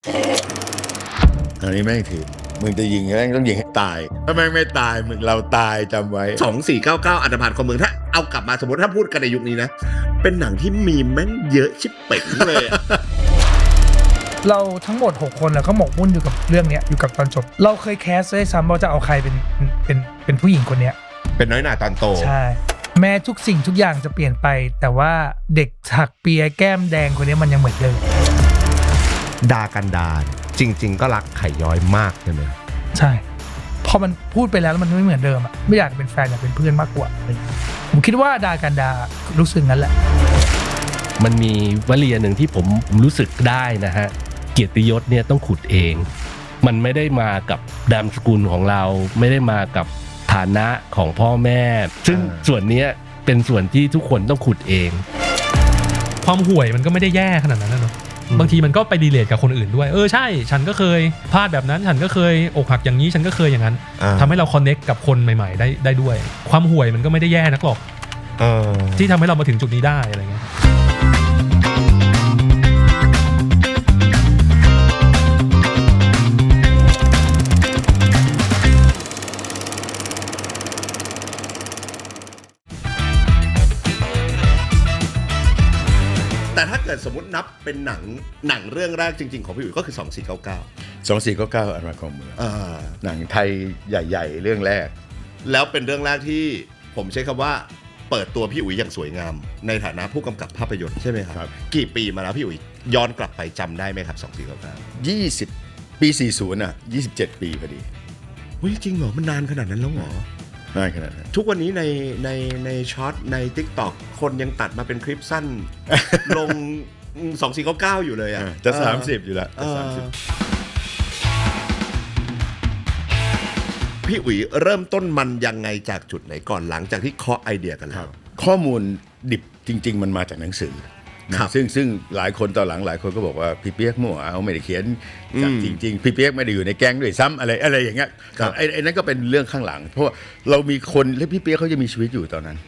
อันนี้แม่งถือมึงจะยิงแม่งต้องยิงให้ตายถ้าแม่งไม่ตายมึงเราตายจำไว้2499อันธพาลของเมืองถ้าเอากลับมาสมมติถ้าพูดกันในยุคนี้นะเป็นหนังที่มีแม่งเยอะชิบเป๋งเลยเราทั้งหมด6คนแล้วก็หมกมุ่นอยู่กับเรื่องนี้อยู่กับตอนจบเราเคยแคสด้วยซ้ำว่าจะเอาใครเป็นผู้หญิงคนเนี้ย เป็นน้อยหน่าตอนโตใช่แม้ทุกสิ่งทุกอย่างจะเปลี่ยนไปแต่ว่าเด็กถักเปียแก้มแดงคนนี้มันยังเหมือนเดิมดากันดาจริงๆก็รักไข่ย้อยมากใช่ไหมใช่พอมันพูดไปแล้วมันไม่เหมือนเดิมอ่ะไม่อยากเป็นแฟนอยากเป็นเพื่อนมากกว่าผมคิดว่าดากันดารู้สึกงั้นแหละมันมีวลีหนึ่งที่ผมรู้สึกได้นะฮะเกียรติยศเนี่ยต้องขุดเองมันไม่ได้มากับนามสกุลของเราไม่ได้มากับฐานะของพ่อแม่ซึ่งส่วนนี้เป็นส่วนที่ทุกคนต้องขุดเองความห่วยมันก็ไม่ได้แย่ขนาดนั้นนะเนาะบางทีมันก็ไปดีเลทกับคนอื่นด้วยใช่ฉันก็เคยพลาดแบบนั้นฉันก็เคยอกหักอย่างนี้ฉันก็เคยอย่างนั้นทำให้เราคอนเน็กกับคนใหม่ๆได้ด้วยความห่วยมันก็ไม่ได้แย่นักหรอกที่ทำให้เรามาถึงจุดนี้ได้อะไรเงี้ยแต่ถ้าเกิดสมมตินับเป็นหนังเรื่องแรกจริงๆของพี่อุ๋ยก็คือ2499อันธพาลของเมืองหนังไทยใหญ่ๆเรื่องแรกแล้วเป็นเรื่องแรกที่ผมใช้คำว่าเปิดตัวพี่อุ๋ยอย่างสวยงามในฐานะผู้กำกับภาพยนตร์ใช่ไหมครับกี่ปีมาแล้วพี่อุ๋ยย้อนกลับไปจำได้ไหมครับ2499 20ปี4027 ปีพอดีเฮ้ยจริงเหรอมันนานขนาดนั้นแล้วเหรอง่ายขนาดนั้นทุกวันนี้ในช็อตใน TikTok คนยังตัดมาเป็นคลิปสั้น ลง2499อยู่เลยอ่ะจะ30อยู่แล้วพี่อุ๋ยเริ่มต้นมันยังไงจากจุดไหนก่อนหลังจากที่เคาะไอเดียกันแล้วข้อมูลดิบจริงๆมันมาจากหนังสือซึ่งหลายคนตอนหลังหลายคนก็บอกว่าพี่เปี๊ยกมั่วเอาไม่ได้เขียนจากจริงๆพี่เปี๊ยกไม่ได้อยู่ในแก๊งด้วยซ้ำอะไรอย่างเงี้ยไอ้นั่นก็เป็นเรื่องข้างหลังเพราะว่าเรามีคนและพี่เปี๊ยกเขาจะมีชีวิตอยู่ตอนนั้น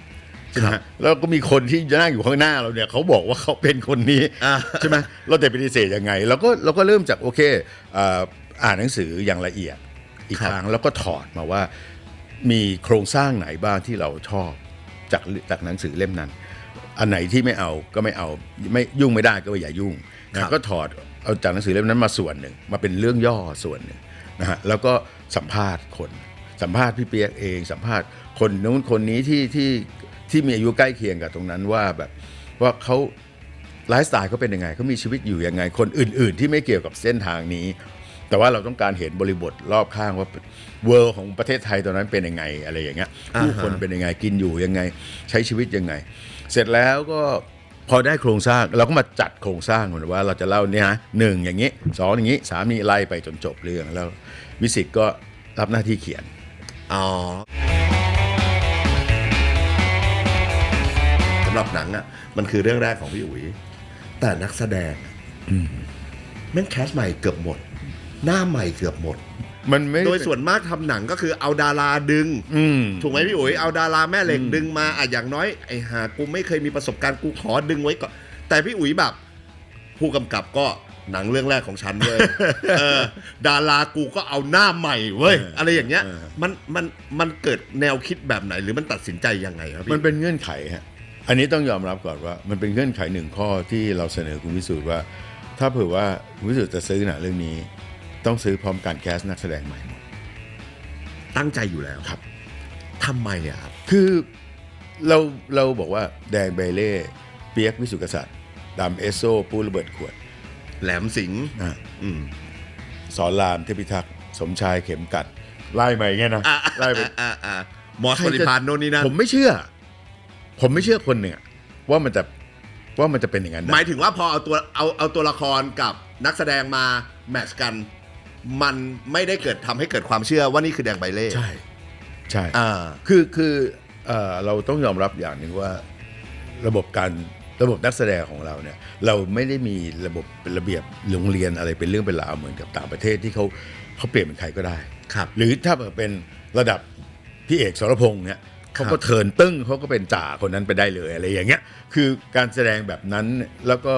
ใช่ไหมแล้วก็มีคนที่นั่งอยู่ข้างหน้าเราเนี่ยเขาบอกว่าเขาเป็นคนนี้ใช่ไหมเราจะปฏิเสธยังไงเราก็เริ่มจากโอเคอ่านหนังสืออย่างละเอียดอีกครั้งแล้วก็ถอดมาว่ามีโครงสร้างไหนบ้างที่เราชอบจากหนังสือเล่มนั้นอันไหนที่ไม่เอาก็ไม่เอาไม่ยุ่งไม่ได้ก็อย่ายุ่งนะก็ถอดเอาจากหนังสือเล่มนั้นมาส่วนหนึ่งมาเป็นเรื่องย่อส่วนหนึ่งนะฮะแล้วก็สัมภาษณ์คนสัมภาษณ์พี่เปียกเองสัมภาษณ์คนนู้นคนนี้ที่มีอายุใกล้เคียงกับตรงนั้นว่าแบบว่าเขาไลฟ์สไตล์เขาเป็นยังไงเขามีชีวิตอยู่ยังไงคนอื่นๆที่ไม่เกี่ยวกับเส้นทางนี้แต่ว่าเราต้องการเห็นบริบทรอบข้างว่าเวิลด์ของประเทศไทยตอนนั้นเป็นยังไงอะไรอย่างเงี้ยผู้คนเป็นยังไงกินอยู่ยังไงใช้ชีวิตยังไงเสร็จแล้วก็พอได้โครงสร้างเราก็มาจัดโครงสร้างเหมือนว่าเราจะเล่าเนี่ยนะ1อย่างนี้2อย่างนี้3นี่ไล่ไปจนจบเรื่องแล้ววิสิตก็รับหน้าที่เขียนสำหรับหนังอ่ะมันคือเรื่องแรกของพี่อุ๋ยแต่นักแสดงแม่งแคสใหม่เกือบหมดหน้าใหม่เกือบหมดมันไม่โดยส่วนมากทำหนังก็คือเอาดาราดึงถูกไหมพี่อุ๋ยเอาดาราแม่เหล็กดึงมาอย่างน้อยไอ้หากูไม่เคยมีประสบการณ์กูขอดึงไว้ก่อนแต่พี่อุ๋ยแบบผู้กำกับก็หนังเรื่องแรกของฉันเว้ยดารากูก็เอาหน้าใหม่เว้ยอะไรอย่างเงี้ยมันเกิดแนวคิดแบบไหนหรือมันตัดสินใจยังไงครับพี่มันเป็นเงื่อนไขฮะอันนี้ต้องยอมรับก่อนว่ามันเป็นเงื่อนไขหนึ่งข้อที่เราเสนอคุณวิสุทธ์ว่าถ้าเผื่อว่าคุณวิสุทธ์จะซื้อหนังเรื่องนี้ต้องซื้อพร้อมการแคสนักแสดงใหม่หมดตั้งใจอยู่แล้วครับทำไมอ่ะครับคือเราบอกว่าแดงเบเล่เปียกวิสุทธิกษัตริย์ดำเอสโซปูระเบิดขวดแหลมสิงห์สอนรามเทพิทักษ์สมชายเข็มกัดไล่มาอย่างเงี้ยนะไล่ไปมอสปฏิพานโน่นนี่นั่นผมไม่เชื่อคนหนึ่งว่ามันจะเป็นอย่างนั้นหมายถึงว่าพอเอาตัวละครกับนักแสดงมาแมทช์กันมันไม่ได้เกิดทำให้เกิดความเชื่อว่านี่คือแดงใบเล่ใช่คือเราต้องยอมรับอย่างหนึ่งว่าระบบนักแสดงของเราเนี่ยเราไม่ได้มีระบบเป็นระเบียบโรงเรียนอะไรเป็นเรื่องเป็นราวเหมือนกับต่างประเทศที่เขาเปลี่ยนเป็นใครก็ได้ครับหรือถ้าเป็นระดับพี่เอกสรพงษ์เนี่ยเขาก็เทิร์นตึ้งเขาก็เป็นจ่าคนนั้นไปได้เลยอะไรอย่างเงี้ยคือการแสดงแบบนั้นแล้วก็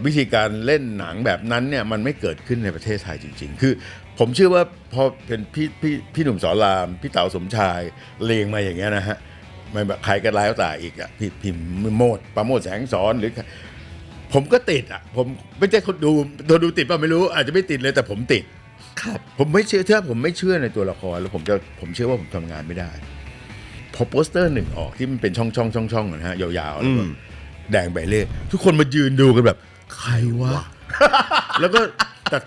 วิธีการเล่นหนังแบบนั้นเนี่ยมันไม่เกิดขึ้นในประเทศไทยจริงๆคือผมเชื่อว่าพอเป็นพี่หนุ่มสอนรามพี่เต๋าสมชายเลงมาอย่างเงี้ยนะฮะไม่แบบใครก็ร้ายก็ตายอีกอ่ะพี่โมดปราโมทแสงสอนหรือผมก็ติดอ่ะผมไม่ใช่คนดูติดป่ะไม่รู้อาจจะไม่ติดเลยแต่ผมติดครับผมไม่เชื่อถ้าผมไม่เชื่อในตัวละครแล้วผมเชื่อว่าผมทำงานไม่ได้พอโปสเตอร์หนึ่งออกที่มันเป็นช่องนะฮะยาวๆแล้วก็แดงใบเล่ทุกคนมายืนดูกันแบบใครวะ แล้วก็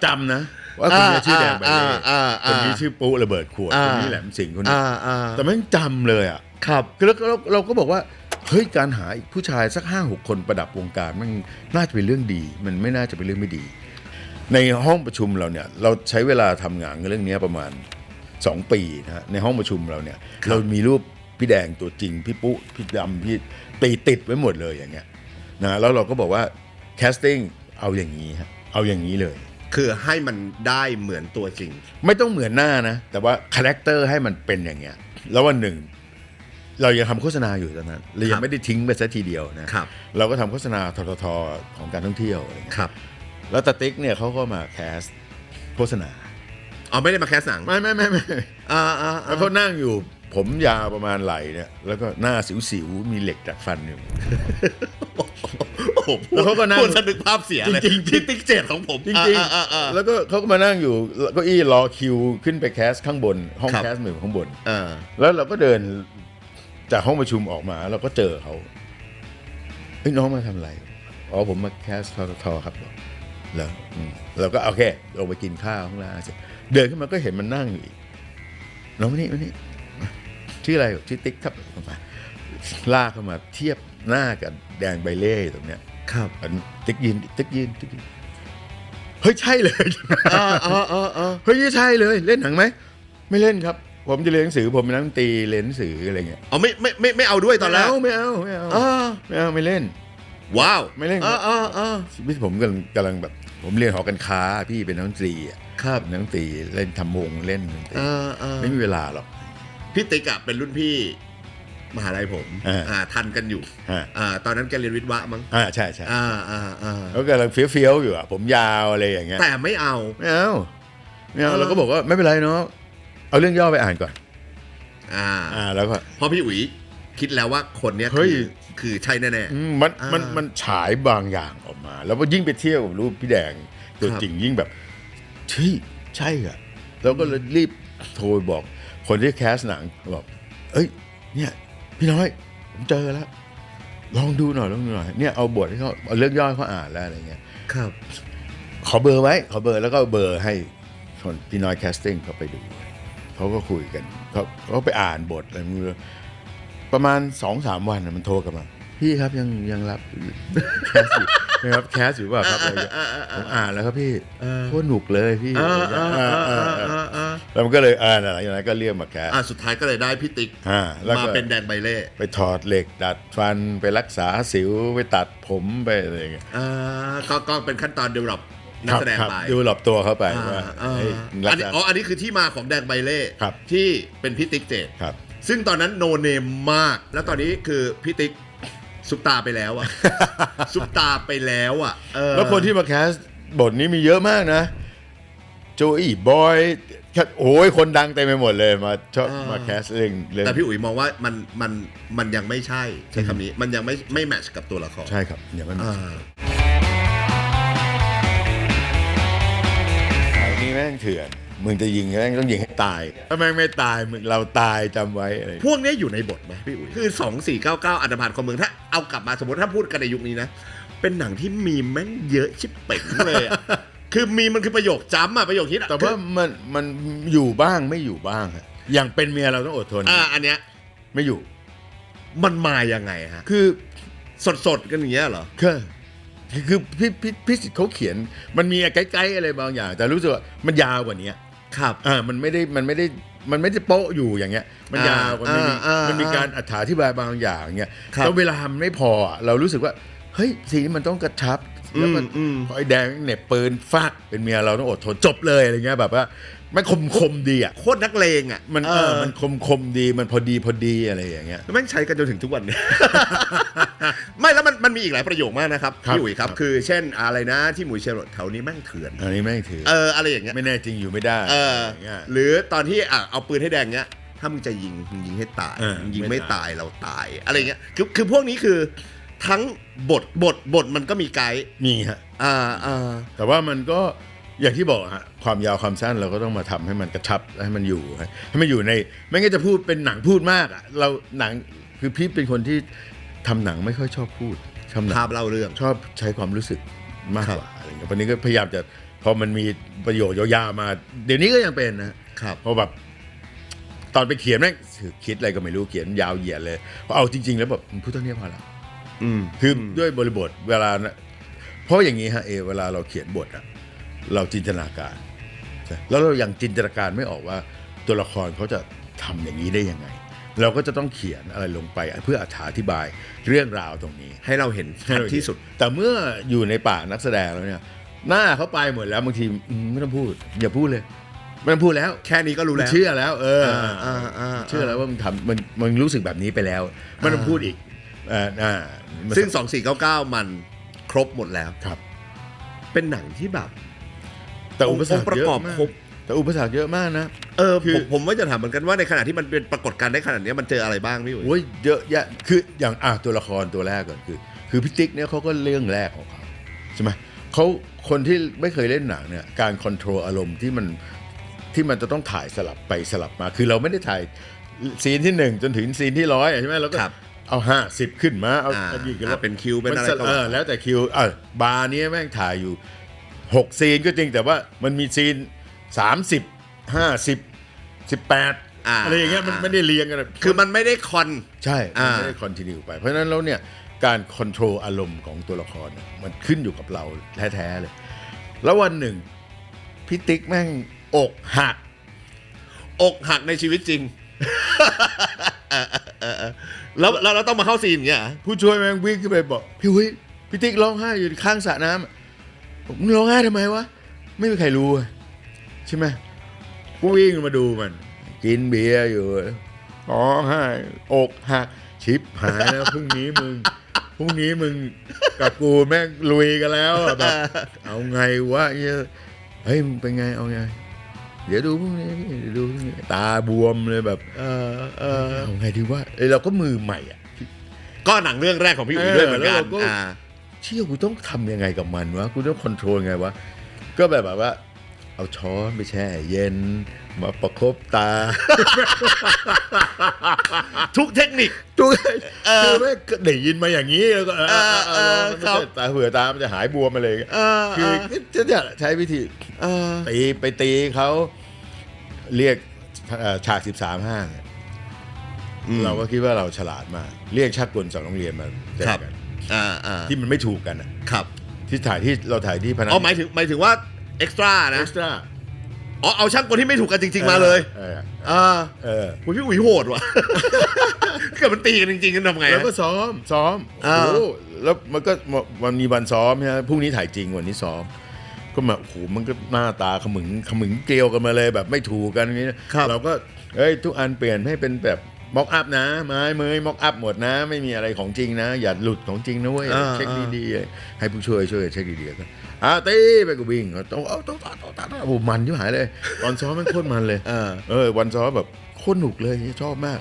จำนะว่าคนนี้ชื่อแดงใบเล่คนนี้ชื่อปุ๊ระเบิดขวดคนนี้แหลมสิงห์คนนี้แต่ไม่จำเลยอ่ะครับแล้วเราก็บอกว่าเฮ้ยการหาผู้ชายสัก 5-6 คนประดับวงการมันน่าจะเป็นเรื่องดีมันไม่น่าจะเป็นเรื่องไม่ดีในห้องประชุมเราเนี่ยเราใช้เวลาทำงานเรื่องนี้ประมาณ2 ปีนะฮะในห้องประชุมเราเนี่ยเรามีรูปพี่แดงตัวจริงพี่ปุ๊พี่ดำพี่ติดไว้หมดเลยอย่างเงี้ยนะแล้วเราก็บอกว่าแคสติ้งเอาอย่างนี้ฮะเอาอย่างนี้เลยคือให้มันได้เหมือนตัวจริงไม่ต้องเหมือนหน้านะแต่ว่าคาแรคเตอร์ให้มันเป็นอย่างเงี้ยแล้ววันหนึ่งเรายังทำโฆษณาอยู่ตอนนั้นเรายังไม่ได้ทิ้งไปซะทีเดียวนะเราก็ทำโฆษณาททของการท่องเที่ยวอะไรเงี้ยแล้วตาติ๊กเนี่ยเขาก็มาแคสโฆษณาไม่ได้มาแคสหนังไม่แล้วเขานั่งอยู่ผมยาวประมาณไหล่เนี่ยแล้วก็หน้าสิวๆมีเหล็กดัดฟันอยู่แล้วเขาก็นั่งสนึกภาพเสียเลยที่ติ๊กเจ็ดของผมจริงๆแล้วก็เขาก็มานั่งอยู่เก้าอี้รอคิวขึ้นไปแคสข้างบนห้องแคสหนึ่งข้างบนแล้วเราก็เดินจากห้องประชุมออกมาเราก็เจอเขาเฮ้ยน้องมาทำอะไรผมมาแคสทครับแล้วเราก็โอเคลงไปกินข้าวข้างล่างเสร็จเดินขึ้นมาก็เห็นมันนั่งอยู่อีกน้องมานี่ชื่ออะไรชื่อติ๊กครับมาลากเข้ามาเทียบหน้ากับแดงใบเล่ตรงเนี้ยครับติ๊กยืนเฮ้ยใช่เลยเฮ้ยใช่เลยเล่นหนังไหมไม่เล่นครับผมจะเรียนหนังสือผมเป็นนักดนตรีเรียนหนังสืออะไรเงี้ยไม่เอาด้วยตอนแรกไม่เอาไม่เล่นว้าวไม่เล่นชีวิตผมกำลังแบบผมเรียนหอการค้าพี่เป็นนักดนตรีครับนักดนตรีเล่นทำวงเล่นดนตรีไม่มีเวลาหรอกพี่ติ๊กเป็นรุ่นพี่มหาลัยผมทันกันอยู่ตอนนั้นแกเรียนวิทย์วะมั้งใช่แล้วกำลังเฟี้ยวอยู่ผมยาวอะไรอย่างเงี้ยแต่ไม่เอาเราก็บอกว่าไม่เป็นไรเนาะเอาเรื่องย่อไปอ่านก่อนแล้วก็พอพี่อุ๋ยคิดแล้วว่าคนเนี้ยคือใช่แน่ๆมันฉายบางอย่างออกมาแล้วพอยิ่งไปเที่ยวกับรูปพี่แดงตัวจริงยิ่งแบบใช่อะแล้วก็เลยรีบโทรบอกคนที่แคสหนังบอกเอ้ยเนี่ยพี่น้อยผมเจอแล้วลองดูหน่อยเนี่ยเอาบทให้เขาเอาเรื่องย่อยเขาอ่านแล้วอะไรเงี้ยครับขอเบอร์ไว้ขอเบอร์แล้วก็เบอร์ให้คนพี่น้อยแคสติ้งเขาไปดูเขาก็คุยกันเขาไปอ่านบทอะไรมือประมาณ 2-3 วันมันโทรกลับมาพี่ครับยังรับแคสอยู่นะครับแคสอยู่ป่ะครับผมอ่านแล้วครับพี่โคตรหนุกเลยพี่แล้วมันก็เลยอะไรอย่างนั้นก็เรียกมาแคสสุดท้ายก็เลยได้พี่ติ๊กมาเป็นแดงใบเล่ไปถอดเหล็กดัดฟันไปรักษาสิวไปตัดผมไปอะไรอย่างเงี้ยก็เป็นขั้นตอน develop นักแสดงไปดูหลบตัวเข้าไปว่าอันนี้คือที่มาของแดงใบเล่ที่เป็นพี่ติ๊กเจดซึ่งตอนนั้นโนเนมมากแล้วตอนนี้คือพี่ติ๊กซุปตาไปแล้วอ่ะซุปตาไปแล้วอ่ะแล้วคนที่มาแคสบทนี้มีเยอะมากนะโจอี้บอยโอ้ยคนดังเต็มไปหมดเลยมาแคสเรื่องแต่พี่อุ๋ยมองว่ามันยังไม่ใช่คำนี้มันยังไม่แมทช์กับตัวละครใช่ครับยังไม่แมทช์นี่แม่งเถื่อนมึงจะยิงแม่งต้องยิงให้ตายถ้าแม่งไม่ตายมึงเราตายจำไว้อะไรพวกนี้อยู่ในบทไหมพี่อุ๋ยคือ2499อันธพาลของเมืองถ้าเอากลับมาสมมติถ้าพูดกันในยุคนี้นะเป็นหนังที่มีแม่งเยอะชิบเป๋งเลยคือมีมันคือประโยคจำประโยคฮิตแต่ว่ามันอยู่บ้างไม่อยู่บ้างอย่างเป็นเมียเราต้องอดทนอันเนี้ยไม่อยู่มันมายังไงฮะคือสดกันอย่างเงี้ยเหรอคือพี่สิทธิ์เขาเขียนมันมีไกด์อะไรบางอย่างแต่รู้สึกว่ามันยาวกว่านี้ครับมันไม่ได้โป๊ะอยู่อย่างเงี้ยมันยาวกว่ามันมีการอธิบายบางอย่างเงี้ยแล้วเวลามันไม่พอเรารู้สึกว่าเฮ้ยสิ่งนี้มันต้องกระชับ แล้วก็พอไอ้แดงเหน็บปืนฟาดเป็นเมียเราต้องอดทนจบเลยอะไรเงี้ยแบบว่ามันคมดีอ่ะ โคตรนักเลงอ่ะ มันมันคมดีมันพอดีอะไรอย่างเงี้ย แม่งใช้กันจนถึงทุกวันนี้ ไม่แล้วมันมีอีกหลายประโยคมากนะครับ ครับ พี่อุ๋ยครับ ครับ คือเช่นอะไรนะที่หมุยเชลโลตแถวนี้แม่งเถื่อน อันนี้ไม่ถือ อะไรอย่างเงี้ย ไม่แน่จริงอยู่ไม่ได้ อย่างเงี้ยหรือตอนที่เอาปืนให้แดงเงี้ยถ้ามึงจะยิงมึงยิงให้ตาย มึงยิงไม่ตายเราตายอะไรเงี้ยคือพวกนี้คือทั้งบทมันก็มีไกด์ มีฮะ แต่ว่ามันก็อย่างที่บอกฮะความยาวความสั้นเราก็ต้องมาทำให้มันกระชับและให้มันอยู่ให้มันอยู่ในไม่งั้นจะพูดเป็นหนังพูดมากอ่ะเราหนังคือพี่เป็นคนที่ทำหนังไม่ค่อยชอบพูดทำหนั ภาพเล่าเรื่อง ชอบใช้ความรู้สึกมากกว่าอะไรเงี้ยวันนี้ก็พยายามจะพอมันมีประโยชน์ยาวๆมา เดี๋ยวนี้ก็ยังเป็นนะครับเพราะแบบตอนไปเขียนแม่งคิดอะไรก็ไม่รู้เขียนยาวเหยียดเลยพอเอาจริงๆแล้วแบบพูดเท่านี้พอละคือด้วยบริบทเวลานะเพราะอย่างนี้ฮะเวลาเราเขียนบทอะเราจินตนาการแล้วเรายังจินตนาการไม่ออกว่าตัวละครเขาจะทำอย่างนี้ได้ยังไง เราก็จะต้องเขียนอะไรลงไปเพื่ออธิบายเรื่องราวตรงนี้ ให้เราเห็นชัดที่สุด แต่เมื่ออยู่ในปากนักแสดงแล้วเนี่ยหน้าเขาไปหมดแล้วบางทีไม่ต้องพูดอย่าพูดเลยไม่ต้องพูดแล้ว แค่นี้ก็รู้แล้ว เชื่อแล้วเชื่อ เชื่อ แล้วว่ามึงทำมึงรู้สึกแบบนี้ไปแล้วไม่ต้องพูดอีกซึ่ง2499มันครบหมดแล้ว ครับ เป็นหนังที่แบบ แต่อุปสรรค ประ เยอะ กอบ มาก ครบ แต่อุปสรรคเยอะมากนะ คือ ผมว่าจะถามเหมือนกันว่าในขณะที่มันเป็นปรากฏการณ์ได้ขนาดนี้มันเจออะไรบ้างพี่อุ๋ย โอ้ยเยอะแยะคืออย่างตัวละครตัวแรกก่อนคือพี่ติ๊กเนี่ยเขาก็เรื่องแรกของเขาใช่ไหมเขาคนที่ไม่เคยเล่นหนังเนี่ยการคอนโทรลอารมณ์ที่มันจะต้องถ่ายสลับไปสลับมาคือเราไม่ได้ถ่ายซีนที่1จนถึงซีนที่100ใช่ไหมเราก็เอา50ขึ้นมาเอากี่กันแล้ว เป็นคิวเป็นอะไรก็ แล้วแต่คิวบาร์นี้แม่งถ่ายอยู่6ซีนก็จริงแต่ว่ามันมีซีน30 50 18อะไรอย่างเงี้ยมันไม่ได้เรียงกัน คือมันไม่ได้คอน ใช่มันไม่ได้คอนติเนียไปเพราะฉะนั้นแล้วเนี่ยการคอนโทรลอารมณ์ของตัวละครเนี่ยมันขึ้นอยู่กับเราแท้ๆเลยแล้ววันหนึ่งพี่ติ๊กแม่งอกหักในชีวิตจริง แล้วเราต้องมาเข้าซีนอย่างเงี้ย ผู้ช่วยแม่งวิ่งขึ้นไปบอกพี่ติ๊กร้องไห้อยู่ข้างสระน้ำผมร้องไห้ทำไมวะไม่มีใครรู้ใช่ไหมกูวิ่งมาดูมันกินเบียร์อยู่ร้องไห้อกหักชิปหายแล้วพรุ่งนี้มึงกับกูแม่งลุยกันแล้วแบบเอาไงวะเฮ้ยมึงเป็นไงเอาไงเดี๋ยวดูพรุ่งนี้ตาบวมเลยแบบเอาไงดีวะเราก็มือใหม่อ่ะ ก็หนังเรื่องแรกของพี่อุ๋ยด้วยเหมือนกันเชี่ยกูต้องทำยังไงกับมันวะกูต้องคอนโทรลไงวะก็แบบว่าเอาช้อนไปแช่เย็นมาประคบตา ทุกเทคนิคคือไม่ได้ยินมาอย่างนี้แล้วก็ตาเผื่อตามันจะหายบวมอะไรคือจะใช้วิธีตีเขาเรียกฉาก13 ห้างเราก็คิดว่าเราฉลาดมากเรียกชักกล2โรงเรียนมาเจอกันที่มันไม่ถูกกันครับที่เราถ่ายที่พนักหมายถึงว่าเอ็กซ์ตร้านะเอ็กซ์ตร้าเอาช่างคนที่ไม่ถูกกันจริงๆมาเลยพี่อุ๋ยโหดว่ะเกิดมันตีกันจริงๆกันทำไงแล้วก็ซ้อมแล้วมันมีวันซ้อมใช่ไหมพรุ่งนี้ถ่ายจริงวันนี้ซ้อมก็มาโอ้โหมันก็หน้าตาขมึงเกลียวกันมาเลยแบบไม่ถูกกันอย่างนี้เราก็ทุกอันเปลี่ยนให้เป็นแบบม็อกอัพนะไม้เมยม็อกอัพหมดนะไม่มีอะไรของจริงนะอย่าหลุดของจริงนะเว้ยเช็คดีๆให้ผู้ช่วยเช็คดีๆก็ตีไปก็วิ่งต้องโอ้มันยิ่งหายเลยตอนซ้อมมันโคตรมันเลยวันซ้อมแบบโคตรหนุกเลยชอบมาก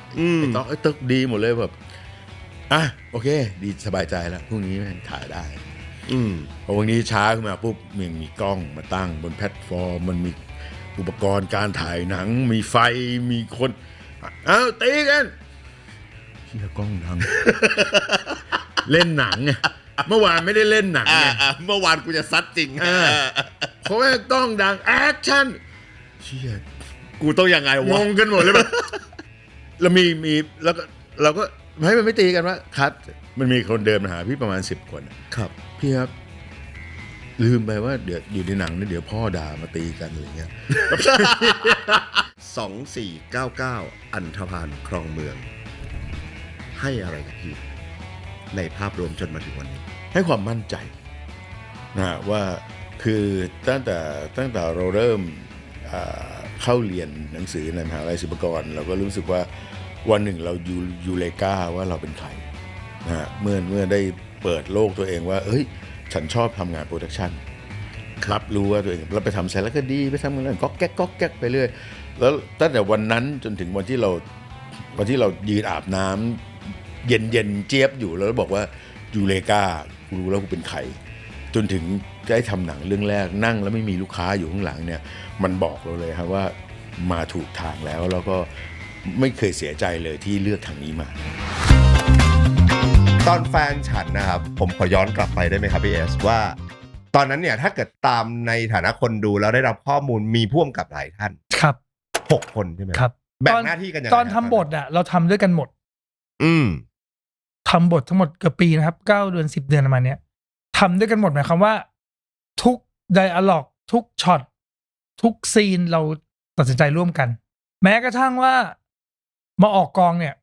ไอ้ตึกดีหมดเลยแบบโอเคดีสบายใจแล้วพรุ่งนี้มันถ่ายได้พอวันนี้ช้าขึ้นมาปุ๊บมีกล้องมาตั้งบนแพลตฟอร์มมันมีอุปกรณ์การถ่ายหนังมีไฟมีคนตีกันเชี่ยกล้องดัง เล่นหนังไงเมื่อวานไม่ได้เล่นหนังไงเมื่อวานกูจะซัดจริงเพราะว่ากล้องดังแอคชั่นเชี่ยกูต้องยังไงวะงงกันหมดเลยแบบแล้วมีแล้วก็เราก็ให้มันไม่ตีกันว่าคัดมันมีคนเดินมาหาพี่ประมาณ10 คนครับพี่ครับลืมไปว่าเดี๋ยวอยู่ในหนังนะเดี๋ยวพ่อด่ามาตีกันอะไรเงี้ย2499อันธพาลครองเมืองให้อะไรกับพี่ในภาพรวมจนมาถึงวันนี้ให้ความมั่นใจ นะว่าคือตั้งแต่เราเริ่มเข้าเรียนหนังสือในมหาวิทยาลัยศิลปากรเราก็รู้สึกว่าวันหนึ่งเรายูเลกาว่าเราเป็นใครนะเมื่อได้เปิดโลกตัวเองว่าเอ้ยฉันชอบทำงานโปรดักชันรับรู้ว่าตัวเองเราไปทำสารคดีไปทำงานก๊อกแก๊กไปเรื่อยแล้วตั้งแต่วันนั้นจนถึงวันที่เรายืนอาบน้ำเย็นเจี๊ยบอยู่แล้วบอกว่ายูเลกากูรู้แล้วกูเป็นใครจนถึงได้ทำหนังเรื่องแรกนั่งแล้วไม่มีลูกค้าอยู่ข้างหลังเนี่ยมันบอกเราเลยครับว่ามาถูกทางแล้วก็ไม่เคยเสียใจเลยที่เลือกทางนี้มาตอนแฟนฉันนะครับผมขอย้อนกลับไปได้ไหมครับพี่เอสว่าตอนนั้นเนี่ยถ้าเกิดตามในฐานะคนดูแล้วได้รับข้อมูลมีพ่วงกับหลายท่าน ครับ 6 คนใช่ไหม ครับ แบ่งหน้าที่กันยังไง ตอนทำบทอ่ะเราทำด้วยกันหมด ทำบททั้งหมดเกือบปีนะครับ9 เดือน 10 เดือนประมาณเนี้ยทำด้วยกันหมดหมายความว่าทุกไดอะล็อกทุกช็อตทุกซีนเราตัดสินใจร่วมกัน แม้กระทั่งว่ามาออกกองเนี่ย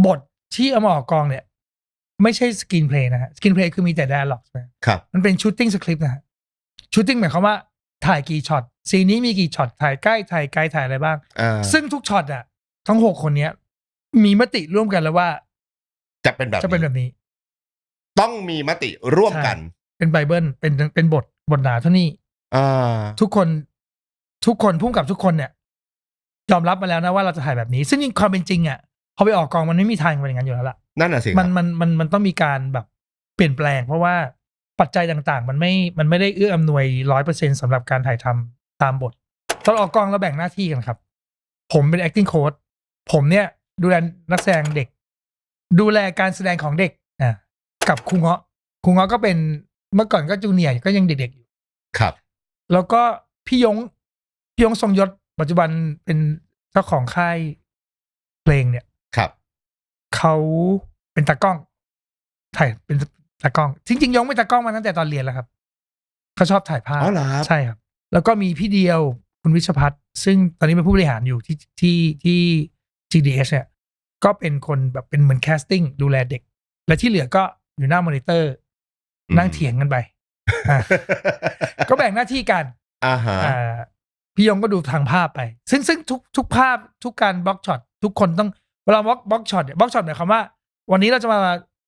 บทที่เอามาออกกองเนี่ยไม่ใช่สกรีนเพลย์นะฮะสกรีนเพลย์คือมีแต่ไดอะล็อกครับมันเป็นชูตติ้งสคริปต์นะฮะชูตติ้งหมายความว่าถ่ายกี่ช็อตซีนนี้มีกี่ช็อตถ่ายใกล้ถ่ายไกลถ่ายอะไรบ้างซึ่งทุกช็อตอ่ะทั้ง6 คนเนี้ยมีมติร่วมกันแล้วว่าจะเป็นแบบนี้ต้องมีมติร่วมกันเป็นไบเบิลเป็นบทหนาเท่านี้ทุกคนพุ่งกับทุกคนเนี่ยยอมรับมาแล้วนะว่าเราจะถ่ายแบบนี้ซึ่งจริงความเป็นจริงอ่ะพอไปออกกองมันไม่มีทางเป็นอย่างนั้นอยู่แล้วล่ะนั่นน่ะสิมันต้องมีการแบบเปลี่ยนแปลงเพราะว่าปัจจัยต่างๆมันไม่ได้เอื้ออำนวย 100% สำหรับการถ่ายทำตามบทตอนออกกองเราแบ่งหน้าที่กันครับผมเป็น acting coach ผมเนี่ยดูแลนักแสดงเด็กดูแลการแสดงของเด็กกับครูเงาะก็เป็นเมื่อก่อนก็จูเนียร์ก็ยังเด็กๆอยู่ครับแล้วก็พี่ยงทรงยศปัจจุบันเป็นเจ้าของค่ายเพลงเนี่ยครับเขาเป็นตากล้องถ่ายเป็นตากล้องจริงๆยงเป็นตากล้องมาตั้งแต่ตอนเรียนแล้วครับเขาชอบถ่ายภาพใช่ครับแล้วก็มีพี่เดียวคุณวิชพัฒน์ซึ่งตอนนี้เป็นผู้บริหารอยู่ที่ GDS เนี่ยก็เป็นคนแบบเป็นเหมือนแคสติ้งดูแลเด็กและที่เหลือก็อยู่หน้ามอนิเตอร์นั่งเถียงกันไปก็แบ่งหน้าที่กันพี่ยงก็ดูทางภาพไปซึ่งทุกภาพทุกการบล็อกช็อตทุกคนต้องเวลาบล็อกช็อตเนี่ยบล็อกช็อตหมายความว่าวันนี้เราจะมา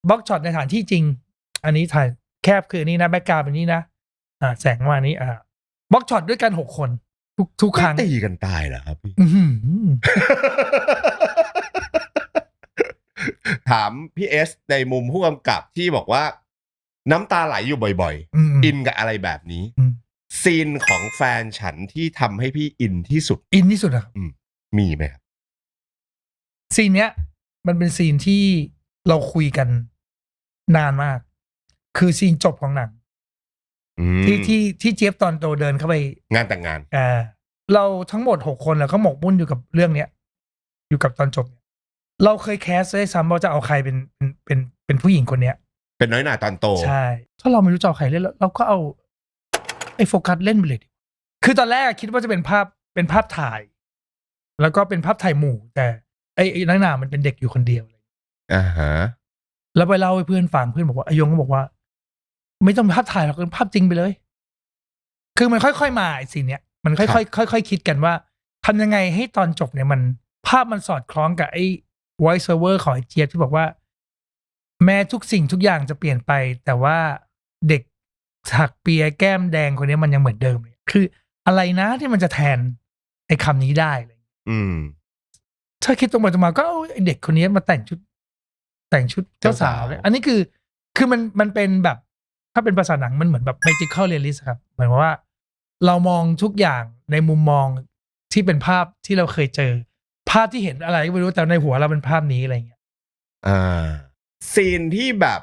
บล็อกช็อตในสถานที่จริงอันนี้ถ่ายแคบคืออันนี้นะแบ็คกราวด์เป็นนี้นะแสงมานี้บล็อกช็อตด้วยกัน6 คนทุกครั้งตีกันตายเหรอครับพี่ถามพี่เอสในมุมผู้กำกับที่บอกว่าน้ำตาไหลอยู่บ่อยๆอินกับอะไรแบบนี้ซีนของแฟนฉันที่ทำให้พี่อินที่สุดอะมีไหมครับซีนเนี้ยมันเป็นซีนที่เราคุยกันนานมากคือซีนจบของหนังที่เจี๊ยบตอนโตเดินเข้าไปงานแต่งงานเราทั้งหมด6 คนแล้วก็หมกมุ่นอยู่กับเรื่องเนี้ยอยู่กับตอนจบเราเคยแคสได้ซ้ำว่าจะเอาใครเป็นผู้หญิงคนเนี้ยเป็นน้อยหน่าตอนโตใช่ถ้าเราไม่รู้จะเอาใครเล่นเราก็เอาไอ้โฟกัสเล่นไปเลยคือตอนแรกคิดว่าจะเป็นภาพถ่ายแล้วก็เป็นภาพถ่ายหมู่แต่ไอ้น้อยหน่ามันเป็นเด็กอยู่คนเดียวแล้วไปเล่าให้เพื่อนฟังเพื่อนบอกว่าอยงก็บอกว่าไม่ต้องภาพถ่ายหรอกเป็นภาพจริงไปเลยคือมันค่อยๆมาไอ้สิ่งเนี้ยมันค่อยๆคิดกันว่าทำยังไงให้ตอนจบเนี่ยมันภาพมันสอดคล้องกับไอ้ voice over ของไอ้เจี๊ยบที่บอกว่าแม้ทุกสิ่งทุกอย่างจะเปลี่ยนไปแต่ว่าเด็กถักเปียแก้มแดงคนนี้มันยังเหมือนเดิมเลยคืออะไรนะที่มันจะแทนไอ้คำนี้ได้เลยถ้าคิดตรงไปตรงมาก็ไอ้เด็กคนนี้มาแต่งชุดเจ้าสาวเลยอันนี้คือมันเป็นแบบถ้าเป็นภาษาหนังมันเหมือนแบบ magical realist ครับเหมือนว่าเรามองทุกอย่างในมุมมองที่เป็นภาพที่เราเคยเจอภาพที่เห็นอะไรก็ไม่รู้แต่ในหัวเราเป็นภาพนี้อะไรเงี้ยซีนที่แบบ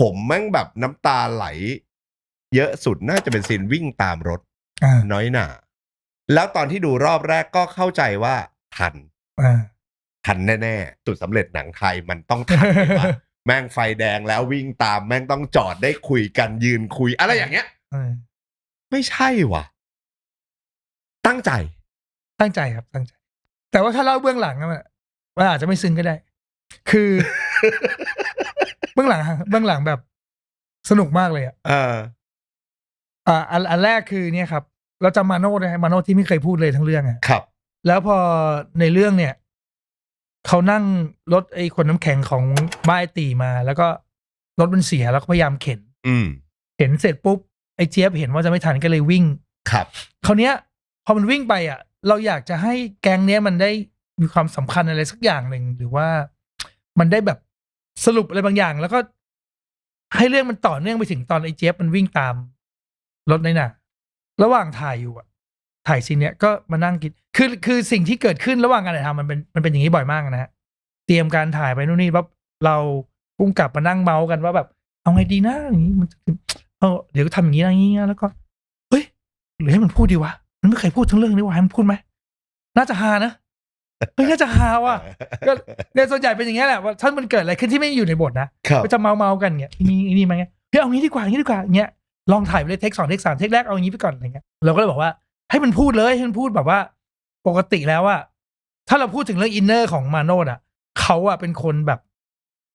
ผมแม่งแบบน้ำตาไหลเยอะสุดน่าจะเป็นซีนวิ่งตามรถน้อยหน่าแล้วตอนที่ดูรอบแรกก็เข้าใจว่าทันแน่ๆจุดสำเร็จหนังไทยมันต้องทันว่าแม่งไฟแดงแล้ววิ่งตามแม่งต้องจอดได้คุยกันยืนคุยอะไรอย่างเงี้ยไม่ใช่ว่ะตั้งใจครับตั้งใจแต่ว่าถ้าเล่าเบื้องหลังมันอาจจะไม่ซึ้งก็ได้คือ เบื้องหลังแบบ สนุกมากเลยอ่ะอันแรกคือเนี่ยครับเราจำมาโน่ได้มาโน่ที่ไม่เคยพูดเลยทั้งเรื่องอ่ะ ครับ แล้วพอในเรื่องเนี่ยเขานั่งรถไอ้ขนน้ำแข็งของบ้านไอ้ตีมา แล้วก็รถมันเสียแล้วก็พยายามเข็น เข็นเสร็จปุ๊บไอ้เจี๊ยบเห็นว่าจะไม่ทันก็เลยวิ่ง ครับ คราวเนี้ยพอมันวิ่งไปอ่ะ เราอยากจะให้แก๊งเนี้ยมันได้มีความสำคัญอะไรสักอย่างหนึ่งหรือว่ามันได้แบบสรุปอะไรบางอย่าง แล้วก็ให้เรื่องมันต่อเนื่องไปถึงตอนไอ้เจี๊ยบมันวิ่งตามรถน่ะระหว่างถ่ายอยู่อ่ะถ่ายซีนเนี้ยก็มานั่งคิดคือสิ่งที่เกิดขึ้นระหว่างการถ่ายทำมันเป็นอย่างนี้บ่อยมากนะฮะเตรียมการถ่ายไปนู่นนี่ปั๊บเราพุ่งกลับมานั่งเมาส์กันว่าแบบเอาไงดีนะอย่างนี้มันเดี๋ยวทำอย่างนี้อย่างนี้แล้วก็เฮ้ยหรือให้มันพูดดีวะมันไม่เคยพูดทั้งเรื่องนี้วะให้มันพูดไหมน่าจะฮานะเฮ้ยน่าจะฮาว่ะก็ในส่วนใหญ่เป็นอย่างเงี้ยแหละว่าถ้ามันเกิดอะไรขึ้นที่ไม่อยู่ในบทนะก็จะเมากันเงี้ยนี่มาเงี้ยเฮ้ยเอางี้ดีกว่าเงี้ยลองถ่ายไปเลยเทค 2 เทค 3 เทคแรกเอาอย่างนี้ไปก่อนอะไรเงี้ยเราก็เลยบอกว่าให้มันพูดเลยให้มันพูดแบบว่าปกติแล้วอะถ้าเราพูดถึงเรื่องอินเนอร์ของมาโนดอะเขาอะเป็นคนแบบ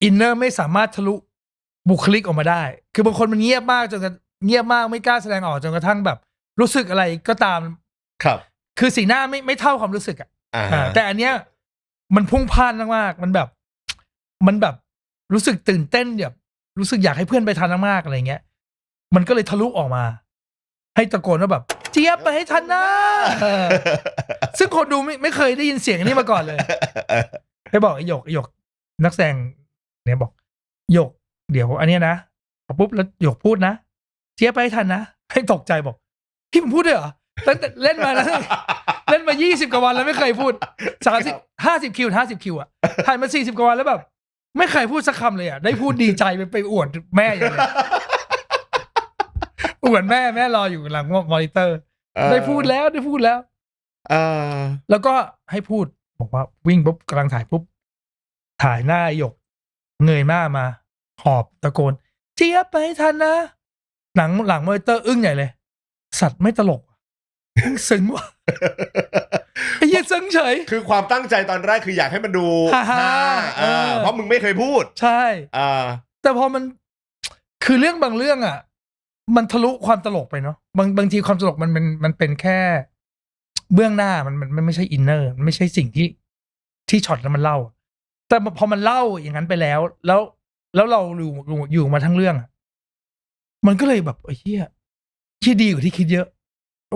อินเนอร์ไม่สามารถทะลุบุคลิกออกมาได้คือบางคนมันเงียบมากจนกระเงียบมากไม่กล้าแสดงออกจนกระทั่งแบบรู้สึกอะไรก็ตาม ครับ คือสีหน้าไม่เท่าความรู้สึกอะแต่อันเนี้ยมันพุ่งพล่านมากๆมันแบบรู้สึกตื่นเต้นแบบรู้สึกอยากให้เพื่อนไปทันมากๆอะไรเงี้ยมันก็เลยทะลุออกมาให้ตะโกนว่าแบบเจี๊ยบไปให้ทันนะซึ่งคนดูไม่เคยได้ยินเสียงนี้มาก่อนเลยไปบอกไอ้หยกนักแสดงเนี่ยบอกหยกเดี๋ยวอันเนี้ยนะปุ๊บแล้วหยกพูดนะเจี๊ยบไปให้ทันนะให้ตกใจบอกพี่ผมพูดด้วยเหรอตั้งแต่เล่นมาแล้วเล่นมา20 กว่าวันแล้วไม่เคยพูด50 คิวอ่ะถ่ายมา40 กว่าวันแล้วแบบไม่เคยพูดสักคำเลยอ่ะได้พูดดีใจไปอวดแม่อย่างเงี้ยอวดแม่รออยู่หลังมอนิเตอร์ได้พูดแล้วแล้วก็ให้พูดบอกว่าวิ่งปุ๊บกำลังถ่ายปุ๊บถ่ายหน้าหยกเงยหน้ามาหอบตะโกนเจี๊ยบไปทันนะหลังมอนิเตอร์อึ้งใหญ่เลยสัตว์ไม่ตลกซึ้งว่ะไอ้เหี้ยซึ้งเฉยคือความตั้งใจตอนแรกคืออยากให้มันดูเพราะมึงไม่เคยพูดใช่แต่พอมันคือเรื่องบางเรื่องอ่ะมันทะลุความตลกไปเนาะบางทีความตลกมันเป็นแค่เบื้องหน้ามันไม่ใช่อินเนอร์มันไม่ใช่สิ่งที่ช็อตแล้วมันเล่าแต่พอมันเล่าอย่างนั้นไปแล้วเราอยู่มาทั้งเรื่องมันก็เลยแบบไอ้เหี้ยที่ดีกว่าที่คิดเยอะ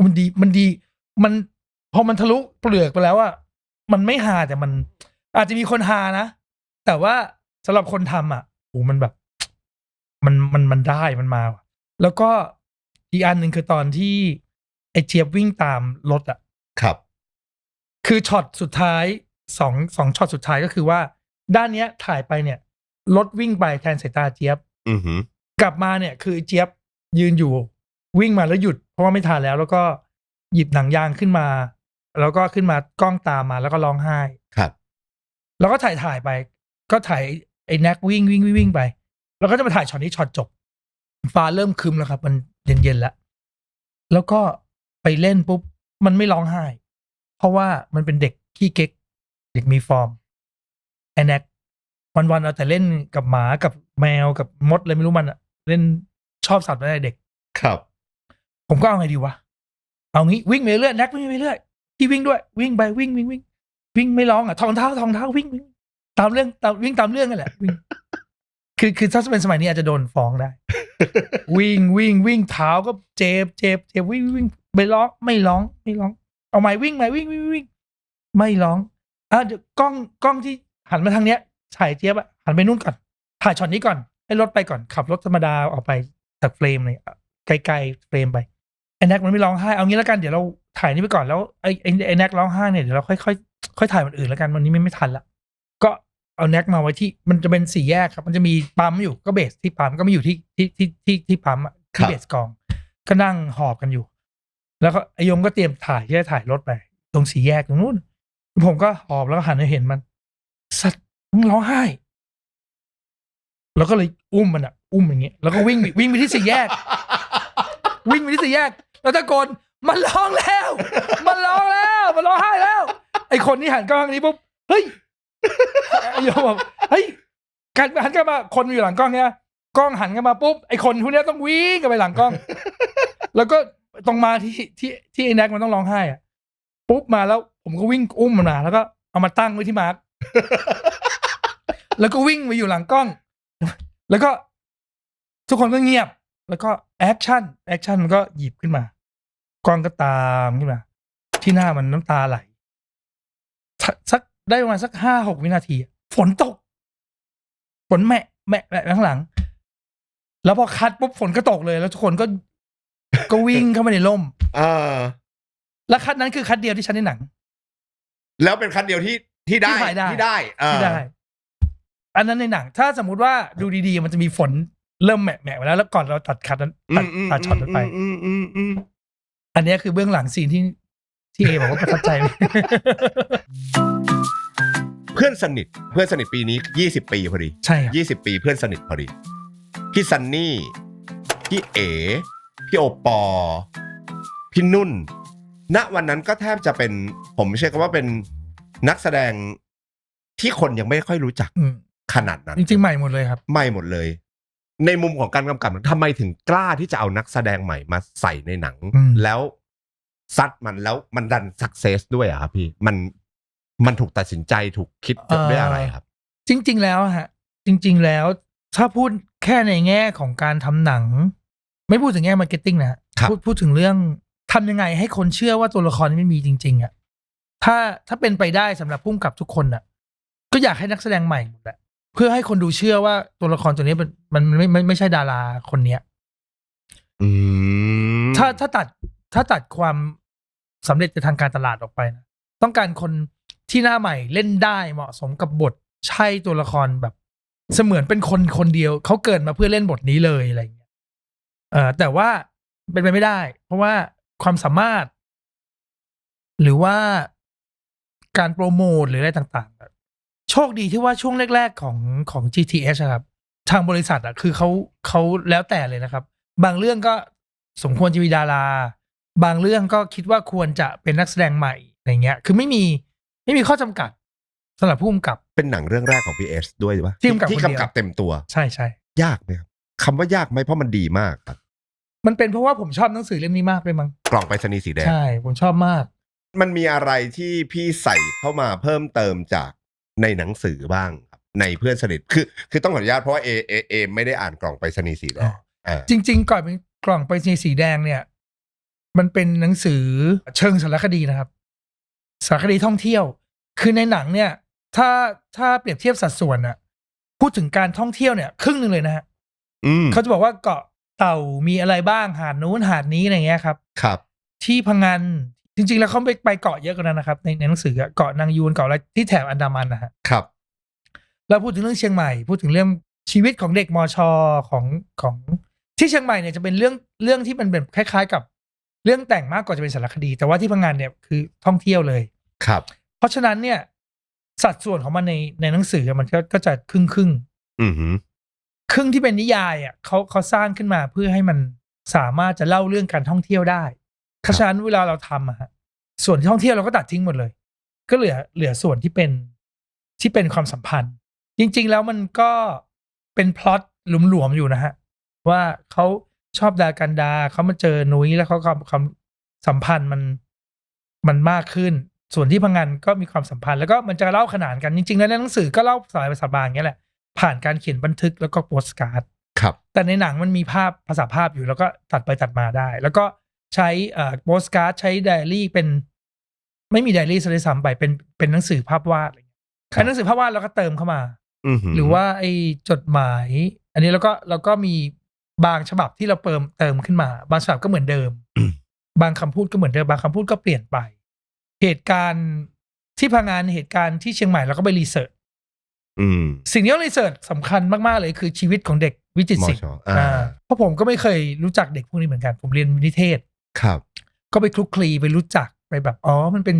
มันดีพอมันทะลุเปลือกไปแล้วอ่ะมันไม่ฮาแต่มันอาจจะมีคนฮานะแต่ว่าสำหรับคนทำอ่ะโอ้มันแบบมันได้มันมาแล้วก็อีกอันหนึ่งคือตอนที่ไอ้เจี๊ยบวิ่งตามรถอ่ะครับคือช็อตสุดท้ายสองช็อตสุดท้ายก็คือว่าด้านเนี้ยถ่ายไปเนี่ยรถวิ่งไปแทนสายตาเจี๊ยบกลับมาเนี่ยคือเจี๊ยบยืนอยู่วิ่งมาแล้วหยุดเพราะว่าไม่ทันแล้วก็หยิบหนังยางขึ้นมาแล้วก็ขึ้นมากล้องตามมาแล้วก็ร้องไห้ครับแล้วก็ถ่ายไปก็ถ่ายไอ้แน็กวิ่งไปแล้วก็จะมาถ่ายช็อตนี้ช็อตจบฟ้าเริ่มคึมแล้วครับมันเย็นแล้วแล้วก็ไปเล่นปุ๊บมันไม่ร้องไห้เพราะว่ามันเป็นเด็กขี้เก๊กเด็กมีฟอร์มไอ้แน็กวันเอาแต่เล่นกับหมากับแมวกับมดเลยไม่รู้มันอะเล่นชอบสัตว์ตั้งแต่เด็กครับผมก็เอาไงดีวะเอางี้วิ่งไปเรื่อยแน็กวิ่งไปเรื่อยที่วิ่งด้วยวิ่งไปวิ่งไม่ร้องอ่ะทองเท้าวิ่งตามเรื่องวิ่งตามเรื่องนั่นแหละวิ่งคือถ้าเป็นสมัยนี้อาจจะโดนฟ้องได้ วิ่งเท้าก็เจ็บวิ่งไปร้องไม่ร้องเอาใหม่วิ่งไม่ร้องเดี๋ยวกล้องที่หันมาทางเนี้ยถ่ายเจี๊ยบหันไปนู่นก่อนถ่ายช็อตนี้ก่อนให้รถไปก่อนขับรถธรรมดาออกไปจากเฟรมเลยไกลๆเฟรมไปไอ้แน็กมันไม่ร้องไห้เอางี้แล้วกันเดี๋ยวเราถ่ายนี้ไปก่อนแล้วไอ้แน็กร้องไห้เนี่ยเดี๋ยวเราค่อยถ่ายมันอื่นแล้วกันวันนี้ไม่ทันละก็เอาแน็กมาไว้ที่มันจะเป็น4 แยกครับมันจะมีปั๊มอยู่ก็เบสที่ปั๊มก็ไม่อยู่ที่ปั๊มที่เบสกองก็นั่งหอบกันอยู่แล้วก็ไอ้ยงก็เตรียมถ่ายที่จะถ่ายรถไปตรง4 แยกตรงนู้นผมก็หอบแล้วก็หันไปเห็นมันสัตว์มึงร้องไห้แล้วก็เลยอุ้มมันอุ้มอย่างเงี้ยแล้วก็วิ่งไปที่4 แยกวิ่งไปที่4 แยกแล้วตะโกนมันร้องแล้วมันร้องไห้แล้วไอ้คนที่หันกล้องนี้ปุ๊บเฮ้ยไอ้โยมบอกเฮ้ยการหันกลับมาคนอยู่หลังกล้องเนี่ย กล้องหันกันมาปุ๊บไอคนพวกนี้ต้องวิ่งกันไปหลังกล้อง แล้วก็ตรงมาที่ไอ้แน็กมันต้องร้องไห้อะปุ๊บมาแล้วผมก็วิ่งอุ้มมันมาแล้วก็เอามาตั้งไว้ที่มาร์ค แล้วก็วิ่งไปอยู่หลังกล้อง แล้วก็ทุกคนก็เงียบ แล้วก็แอคชั่นมันก็หยิบขึ้นมากล้องก็ตามขึ้นมาที่หน้ามันน้ำตาไหลสักได้ประมาณสัก5-6 วินาทีฝนตกฝนแม่ข้างหลังแล้วพอคัดปุ๊บฝนก็ตกเลยแล้วทุกคนก็วิ่งเข้ามาในร่มแล้วคัดนั้นคือคัดเดียวที่ฉันในหนัง แล้วเป็นคัดเดียวที่ได้ ที่ได้อันนั้นในหนังถ้าสมมุติว่าดูดีๆมันจะมีฝนเริ่มแหมะมาแล้วก่อนเราตัดคัดนั้นตัดช็อตนั้นไปอันนี้คือเบื้องหลังซีนที่เอบอกว่าประทับใจ เพื่อนสนิทปีนี้20 ปีพอดี ใช่ครับ20 ปีเพื่อนสนิทพอดีพี่ซันนี่พี่เอ๋พี่โอปอพี่นุ่นณวันนั้นก็แทบจะเป็นผมไม่ใช่คำว่าเป็นนักแสดงที่คนยังไม่ค่อยรู้จักขนาดนั้นจริงๆใหม่หมดเลยครับใหม่หมดเลยในมุมของการกำกับทำไมถึงกล้าที่จะเอานักแสดงใหม่มาใส่ในหนังแล้วซัดมันแล้วมันดันสักเซสด้วยอะครับพี่มันถูกตัดสินใจถูกคิดด้วยอะไรครับจริงๆแล้วฮะจริงๆแล้วถ้าพูดแค่ในแง่ของการทำหนังไม่พูดถึงแง่มาร์เก็ตติ้งนะพูดถึงเรื่องทำยังไงให้คนเชื่อว่าตัวละครนี้มันมีจริงๆอ่ะถ้าเป็นไปได้สำหรับผู้กำกับทุกคนอ่ะก็อยากให้นักแสดงใหม่หมดแหละเพื่อให้คนดูเชื่อว่าตัวละครตัวนี้มันไม่ใช่ดาราคนเนี้ยถ้าตัดความสำเร็จในทางการตลาดออกไปนะต้องการคนที่หน้าใหม่เล่นได้เหมาะสมกับบทใช่ตัวละครแบบเสมือนเป็นคนเดียวเขาเกิดมาเพื่อเล่นบทนี้เลยอะไรอย่างเงี้ยแต่ว่าเป็นไปไม่ได้เพราะว่าความสามารถหรือว่าการโปรโมทหรืออะไรต่างๆโชคดีที่ว่าช่วงแรกๆของ GTH ครับทางบริษัทคือเขาแล้วแต่เลยนะครับบางเรื่องก็สมควรจะมีดาราบางเรื่องก็คิดว่าควรจะเป็นนักแสดงใหม่อะไรเงี้ยคือไม่มีข้อจำกัดสำหรับผู้กำกับเป็นหนังเรื่องแรกของพี่เอสด้วยใช่ปะที่กำกับเต็มตัวใช่ยากไหมครับคำว่ายากไหมเพราะมันดีมากครับมันเป็นเพราะว่าผมชอบหนังสือเล่มนี้มากเลยมั้งกล่องไปรษณีย์สีแดงใช่ผมชอบมากมันมีอะไรที่พี่ใส่เข้ามาเพิ่มเติมจากในหนังสือบ้างครับในเพื่อนสนิทคือต้องขออนุญาตเพราะว่าเอไม่ได้อ่านกล่องไปรษณีย์สีแดงจริงๆก่อนเป็นกล่องไปรษณีย์สีแดงเนี่ยมันเป็นหนังสือเชิงสารคดีนะครับสารคดีท่องเที่ยวคือในหนังเนี่ยถ้าเปรียบเทียบสัดส่วนอะพูดถึงการท่องเที่ยวเนี่ยครึ่งนึงเลยนะฮะเขาจะบอกว่าเกาะเต่ามีอะไรบ้างหาดนู้นหาดนี้อะไรเงี้ยครับที่พังงานจริงๆแล้วเขาไปเกาะเยอะกว่านั้นนะครับในหนังสือเกาะนางยูนเกาะอะไรที่แถบอันดามันนะฮะครับแล้วพูดถึงเรื่องเชียงใหม่พูดถึงเรื่องชีวิตของเด็กมช.ของที่เชียงใหม่เนี่ยจะเป็นเรื่องที่มันเป็นคล้ายๆกับเรื่องแต่งมากกว่าจะเป็นสารคดีแต่ว่าที่พังงานเนี่ยคือท่องเที่ยวเลยครับเพราะฉะนั้นเนี่ยสัดส่วนของมันในหนังสือมันก็จะครึ่งครึ่งที่เป็นนิยายอ่ะเขาสร้างขึ้นมาเพื่อให้มันสามารถจะเล่าเรื่องการท่องเที่ยวได้เพราะฉะนั้นเวลาเราทำอะฮะส่วนที่ท่องเที่ยวเราก็ตัดทิ้งหมดเลยก็เหลือส่วนที่เป็นความสัมพันธ์จริงๆแล้วมันก็เป็นพล็อตหลวมๆอยู่นะฮะว่าเขาชอบดากันดาเขามาเจอนุ้ยแล้วเขาความสัมพันธ์มันมากขึ้นส่วนที่พังงานก็มีความสัมพันธ์แล้วก็มันจะเล่าขนานกันจริงๆแล้วในหนังสือก็เล่าสายภาษาบางอย่างเงี้ยแหละผ่านการเขียนบันทึกแล้วก็โปสการ์ดครับแต่ในหนังมันมีภาษาภาพอยู่แล้วก็ตัดไปตัดมาได้แล้วก็ใช้โปสการ์ดใช้ไดอารี่เป็นไม่มีไดอารี่ซะด้วยซ้ำไปเป็นหนังสือภาพวาดอะไรเงี้ยหนังสือภาพวาดแล้วก็เติมเข้ามาหรือว่าไอ้จดหมายอันนี้แล้วก็มีบางฉบับที่เราเติมขึ้นมาบางฉบับก็เหมือนเดิมบางคำพูดก็เหมือนเดิมบางคำพูดก็เปลี่ยนไปเหตุการณ์ที่พังงานเหตุการณ์ที่เชียงใหม่เราก็ไปรีเสิร์ชสิ่งที่เรารีเสิร์ชสำคัญมากๆเลยคือชีวิตของเด็กวิจิตรศิลป์เพราะผมก็ไม่เคยรู้จักเด็กพวกนี้เหมือนกันผมเรียนนิเทศครับก็ไปคลุกคลีไปรู้จักไปแบบอ๋อมันเป็น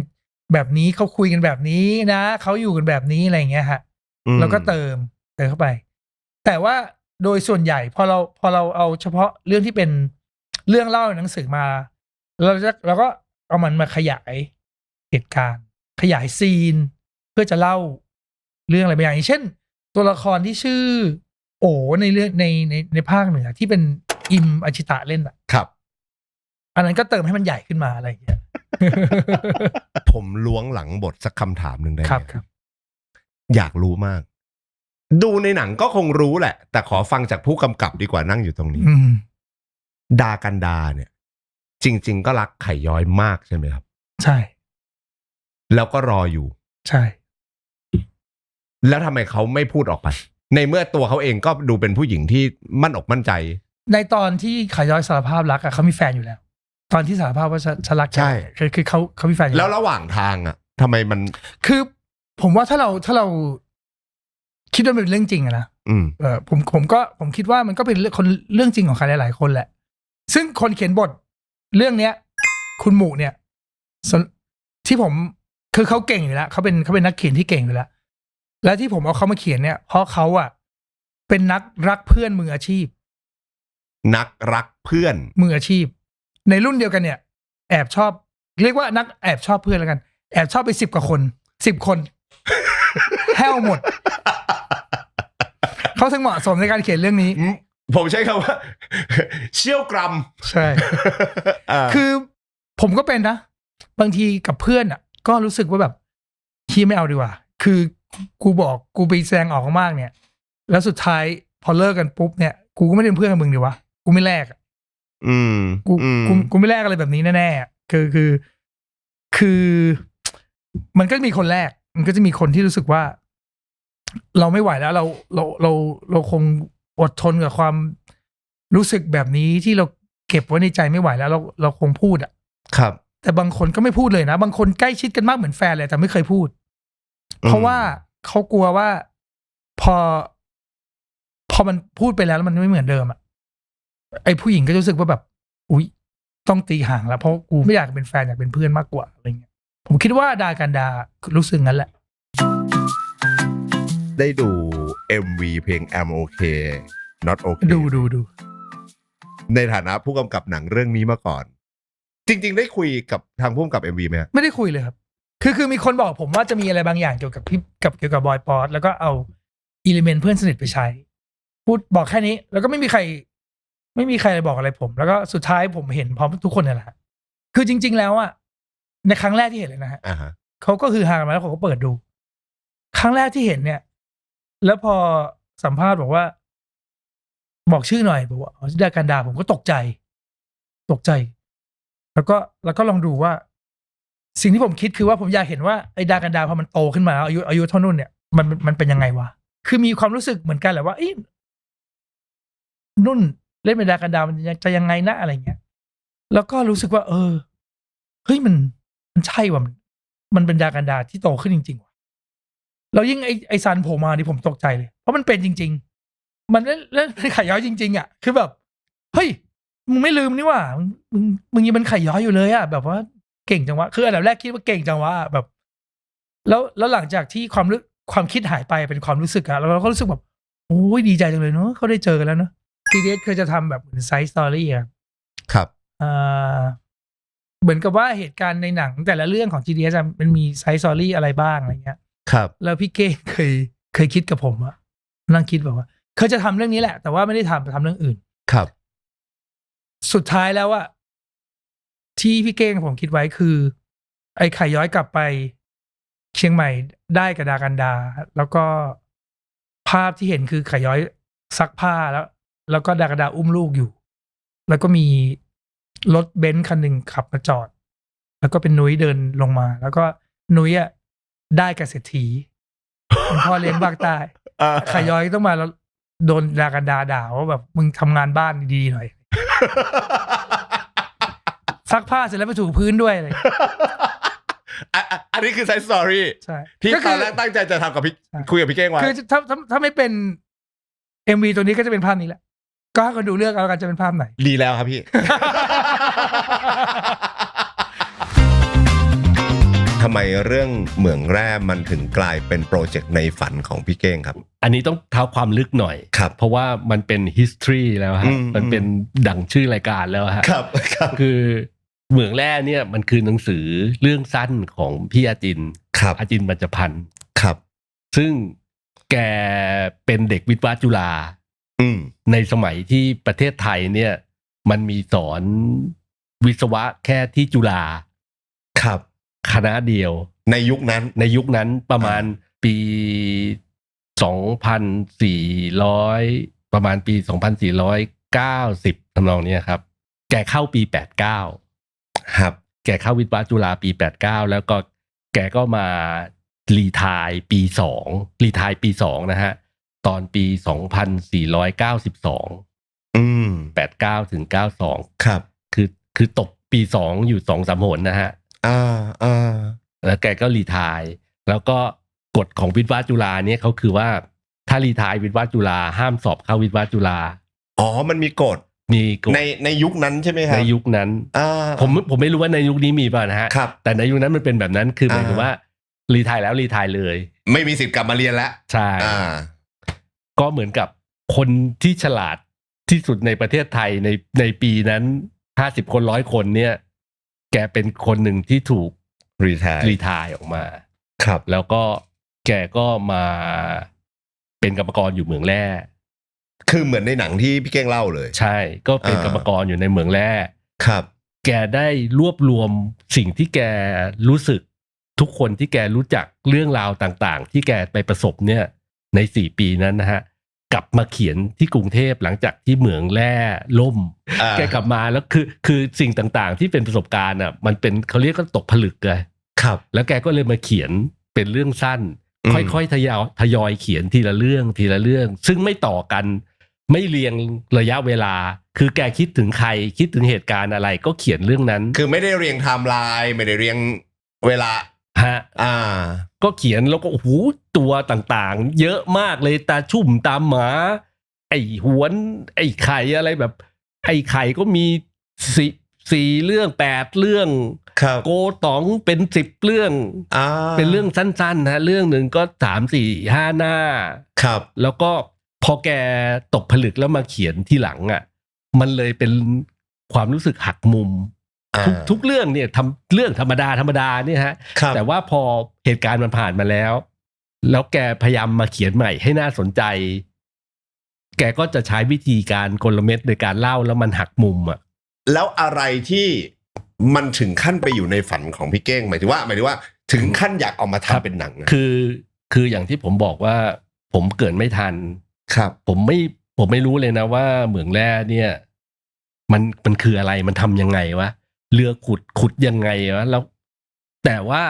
แบบนี้เขาคุยกันแบบนี้นะเขาอยู่กันแบบนี้อะไรอย่างเงี้ยฮะแล้วก็เติมเข้าไปแต่ว่าโดยส่วนใหญ่พอเราเอาเฉพาะเรื่องที่เป็นเรื่องเล่าในหนังสือมาเราก็เอามันมาขยายเหตุการณ์ขยายซีนเพื่อจะเล่าเรื่องอะไรบางอย่างเช่นตัวละครที่ชื่อ โอ้ในเรื่องในภาคเหนือที่เป็นอิมอาชิตะเล่นอ่ะ ครับ อันนั้นก็เติมให้มันใหญ่ขึ้นมาอะไรอย่างเงี้ย ผมล้วงหลังบทสักคำถามหนึ่งได้ไหม ครับ อยากรู้มาก ดูในหนังก็คงรู้แหละ แต่ขอฟังจากผู้กำกับดีกว่านั่งอยู่ตรงนี้ อืม ดากันดาเนี่ย จริง ๆ ก็รักไข่ย้อยมากใช่ไหมครับ ใช่ แล้วก็รออยู่ ใช่ แล้วทำไมเขาไม่พูดออกไป ในเมื่อตัวเขาเองก็ดูเป็นผู้หญิงที่มั่นอกมั่นใจ ในตอนที่ขายย้อยสารภาพรักอะเขามีแฟนอยู่แล้ว ตอนที่สารภาพว่าฉันรักแก ใช่ คือเขามีแฟนอยู่ แล้วระหว่างทางอ่ะทำไมมัน คือผมว่าถ้าเราคิดว่ามันเป็นเรื่องจริงอะนะ อืม ผมคิดว่ามันก็เป็นเรื่องจริงของใครหลายๆคนแหละ ซึ่งคนเขียนบทเรื่องเนี้ย คุณหมู่เนี่ยที่ผมคือเขาเก่งอยู่แล้วเขาเป็นนักเขียนที่เก่งอยู่แล้ว และที่ผมเอาเขามาเขียนเนี่ยเพราะเขาอะเป็นนักรักเพื่อนมืออาชีพ นักรักเพื่อน มืออาชีพ ในรุ่นเดียวกันเนี่ย แอบชอบ เรียกว่านักแอบชอบเพื่อนแล้วกัน แอบชอบไป10 กว่าคน 10 คน แห้วหมด เขาถึงเหมาะสมในการเขียนเรื่องนี้ ผมใช้คำว่า เชี่ยวกรำ ใช่ คือผมก็เป็นนะ บางทีกับเพื่อนอ่ะ ก็รู้สึกว่าแบบขี้ไม่เอาดีกว่า คือกูบอกกูไปแสดงออกมากเนี่ย แล้วสุดท้ายพอเลิกกันปุ๊บเนี่ย กูก็ไม่ได้เป็นเพื่อนกับมึงดีวะกูไม่แลกอะกูไม่แลกอะไรแบบนี้แน่ๆคือมันก็มีคนแรกมันก็จะมีคนที่รู้สึกว่า เราไม่ไหวแล้วเราคงอดทนกับความรู้สึกแบบนี้ที่เราเก็บไว้ในใจไม่ไหวแล้วเราคงพูดอ่ะ ครับ แต่บางคนก็ไม่พูดเลยนะบางคนใกล้ชิดกันมากเหมือนแฟนเลยแต่ไม่เคยพูด เพราะว่าเขากลัวว่าพอมันพูดไปแล้วมันไม่เหมือนเดิมอ่ะไอ้ผู้หญิงก็จะรู้สึกว่าแบบอุ๊ยต้องตีห่างแล้วเพราะกูไม่อยากเป็นแฟนอยากเป็นเพื่อนมากกว่าอะไรเงี้ยผมคิดว่าดากันดารู้สึกงั้นแหละ ได้ดู MV เพลง I'm Okay Not Okay ดู ในฐานะผู้กำกับหนังเรื่องนี้มาก่อน จริง ๆ ได้คุยกับทางผู้กำกับ MV ไหมฮะ ไม่ได้คุยเลยครับ คือมีคนบอกผมว่าจะมีอะไรบางอย่างเกี่ยวกับเกี่ยวกับบอยปอดแล้วก็เอาอิเลเมนต์เพื่อนสนิทไปใช้ พูดบอกแค่นี้ แล้วก็ไม่มีใครบอกอะไรผม แล้วก็สุดท้ายผมเห็นพร้อมทุกคนนี่แหละ คือจริง ๆ แล้วอ่ะในครั้งแรกที่เห็นเลยนะฮะ เขาก็คือหากันมาแล้วเขาก็เปิดดู ครั้งแรกที่เห็นเนี่ย แล้วพอสัมภาษณ์บอกว่า บอกชื่อหน่อยบอกว่าดากันดาผมก็ตกใจ แล้วก็ลองดูว่า สิ่งที่ผมคิดคือว่าผมอยากเห็นว่าไอ้ดากันดาพอมันโตขึ้นมาแล้วอายุเท่านุ่นเนี่ยมันเป็นยังไงวะคือมีความรู้สึกเหมือนกันแหละว่านุ่นเล่นเป็นดากันดามันจะยังไงนะอะไรเงี้ยแล้วก็รู้สึกว่าเฮ้ยมันใช่ว่ะมันเป็นดากันดาที่โตขึ้นจริงๆว่ะแล้วยิ่งไอ้ซันโผล่มานี่ผมตกใจเลยเพราะมันเป็นจริงๆมันเล่นเป็นไข่ย้อยจริงๆอ่ะคือแบบเฮ้ยมึงไม่ลืมนี่ว่ามึงยังเป็นไข่ย้อยอยู่เลยอ่ะแบบว่าเก่งจังวะคืออันดับแรกคิดว่าเก่งจังวะแบบ แล้วหลังจากที่ความคิดหายไปเป็นความรู้สึกอะแล้วเราก็รู้สึกแบบโอ้ยดีใจจังเลยเนาะเขาได้เจอกันแล้วเนาะ GDS เคยจะทำแบบเหมือนไซส์สตอรี่อะครับเหมือนกับว่าเหตุการณ์ในหนังแต่ละเรื่องของ GDS มันมีไซส์สตอรี่อะไรบ้างอะไรเงี้ยครับแล้วพี่เก้เคยคิดกับผมอะนั่งคิดแบบว่าเคยจะทำเรื่องนี้แหละแต่ว่าไม่ได้ทำเรื่องอื่นครับสุดท้ายแล้วอะที่พี่เก้ผมคิดไว้คือไอ้ไข่ย้อยกลับไปเชียงใหม่ได้กับดากันดาแล้วก็ภาพที่เห็นคือไข่ย้อยซักผ้าแล้วก็ดากันดาอุ้มลูกอยู่แล้วก็มีรถเบนซ์คันหนึ่งขับมาจอดแล้วก็เป็นนุ้ยเดินลงมาแล้วก็นุ้ยอ่ะได้กับเศรษฐีเป็นพ่อเลี้ยงภาคใต้ไข่ย้อยต้องมาแล้วโดนดากันดาด่าว่าแบบมึงทำงานบ้านดีๆหน่อยซักผ้าเสร็จแล้วไปถูพื้นด้วยเลยอันนี้คือไซส์สตอรี่ใช่ที่ตอนแรกตั้งใจจะทำกับพี่คุยกับพี่เก้งไว้คือถ้าไม่เป็น MV ตัวนี้ก็จะเป็นภาพนี้แหละก็ให้คนดูเลือกเอากันจะเป็นภาพไหนดีแล้วครับพี่ ทำไมเรื่องเหมืองแร่มันถึงกลายเป็นโปรเจกต์ในฝันของพี่เก้งครับอันนี้ต้องเท้าความลึกหน่อยครับเพราะว่ามันเป็น history แล้วฮะมันเป็นดั่งชื่อรายการแล้วฮะครับคือเหมืองแร่เนี่ยมันคือหนังสือเรื่องสั้นของพี่อาจินอาจินบรรจพันธ์ครับซึ่งแกเป็นเด็กวิทย์วะจุฬา ในสมัยที่ประเทศไทยเนี่ยมันมีสอนวิศวะแค่ที่จุฬา ครับ คณะเดียวในยุคนั้นประมาณปี 2,400 ประมาณปี 2,490 ทำนองนี้ครับแกเข้าปี 89 ครับ แกเข้าวิศวะจุฬาปี 89 แล้วก็แกก็มารีไทร์ปี 2รีไทร์ปี 2นะฮะตอนปี 2492 89ถึง92ครับคือตกปี2อยู่ 2-3 หนนะฮะแล้วแกก็รีไทร์แล้วก็กฎของวิศวะจุฬาเนี่ยเขาคือว่าถ้ารีไทร์วิศวะจุฬาห้ามสอบเข้าวิศวะจุฬามันมีกฎในยุคนั้นใช่ไหมครับในยุคนั้นผมไม่รู้ว่าในยุคนี้มีป่ะนะฮะแต่ในยุคนั้นมันเป็นแบบนั้นคือหมายถึงว่ารีไทร์แล้วรีไทร์เลยไม่มีสิทธิ์กลับมาเรียนแล้วใช่ก็เหมือนกับคนที่ฉลาดที่สุดในประเทศไทยในปีนั้น50 คน100 คนเนี่ยแกเป็นคนหนึ่งที่ถูกรีไทร์ออกมาครับแล้วก็แกก็มาเป็นกรรมกรอยู่เหมืองแร่คือเหมือนในหนังที่พี่เก้งเล่าเลยใช่ก็เป็นกรรมกรอยู่ในเหมืองแร่ครับแกได้รวบรวมสิ่งที่แกรู้สึกทุกคนที่แกรู้จักเรื่องราวต่างๆที่แกไปประสบเนี่ยใน4 ปีนั้นนะฮะกลับมาเขียนที่กรุงเทพหลังจากที่เหมืองแร่ล่มแกกลับมาแล้วคือสิ่งต่างๆที่เป็นประสบการณ์อ่ะมันเป็นเขาเรียกก็ตกผลึกเลยครับแล้วแกก็เลยมาเขียนเป็นเรื่องสั้นค่อยๆทยอยเขียนทีละเรื่องซึ่งไม่ต่อกันไม่เรียงระยะเวลาคือแกคิดถึงใครคิดถึงเหตุการณ์อะไรก็เขียนเรื่องนั้นคือไม่ได้เรียงไทม์ไลน์ไม่ได้เรียงเวลาฮะก็เขียนแล้วก็โอ้โหตัวต่างๆเยอะมากเลยตาชุ่มตามหมาไอ้หวนไอ้ไข่อะไรแบบไอ้ไข่ก็มี4 เรื่อง8 เรื่องโกต๋องเป็น10 เรื่องเป็นเรื่องสั้นๆนะเรื่องหนึ่งก็3-4-5 หน้าครับแล้วก็พอแกตกผลึกแล้วมาเขียนที่หลังอ่ะมันเลยเป็นความรู้สึกหักมุมทุกเรื่องเนี่ยทำเรื่องธรรมดาเนี่ยฮะแต่ว่าพอเหตุการณ์มันผ่านมาแล้วแกพยายามมาเขียนใหม่ให้น่าสนใจแกก็จะใช้วิธีการกลเม็ดในการเล่าแล้วมันหักมุมอ่ะแล้วอะไรที่มันถึงขั้นไปอยู่ในฝันของพี่เก้งหมายถึงว่าถึงขั้นอยากเอามาทำเป็นหนังคืออย่างที่ผมบอกว่าผมเกิดไม่ทันครับผมไม่รู้เลยนะว่าเหมืองแร่เนี่ยมันคืออะไรมันทำยังไงวะเรือขุดยังไงวะแล้วแต่ว่า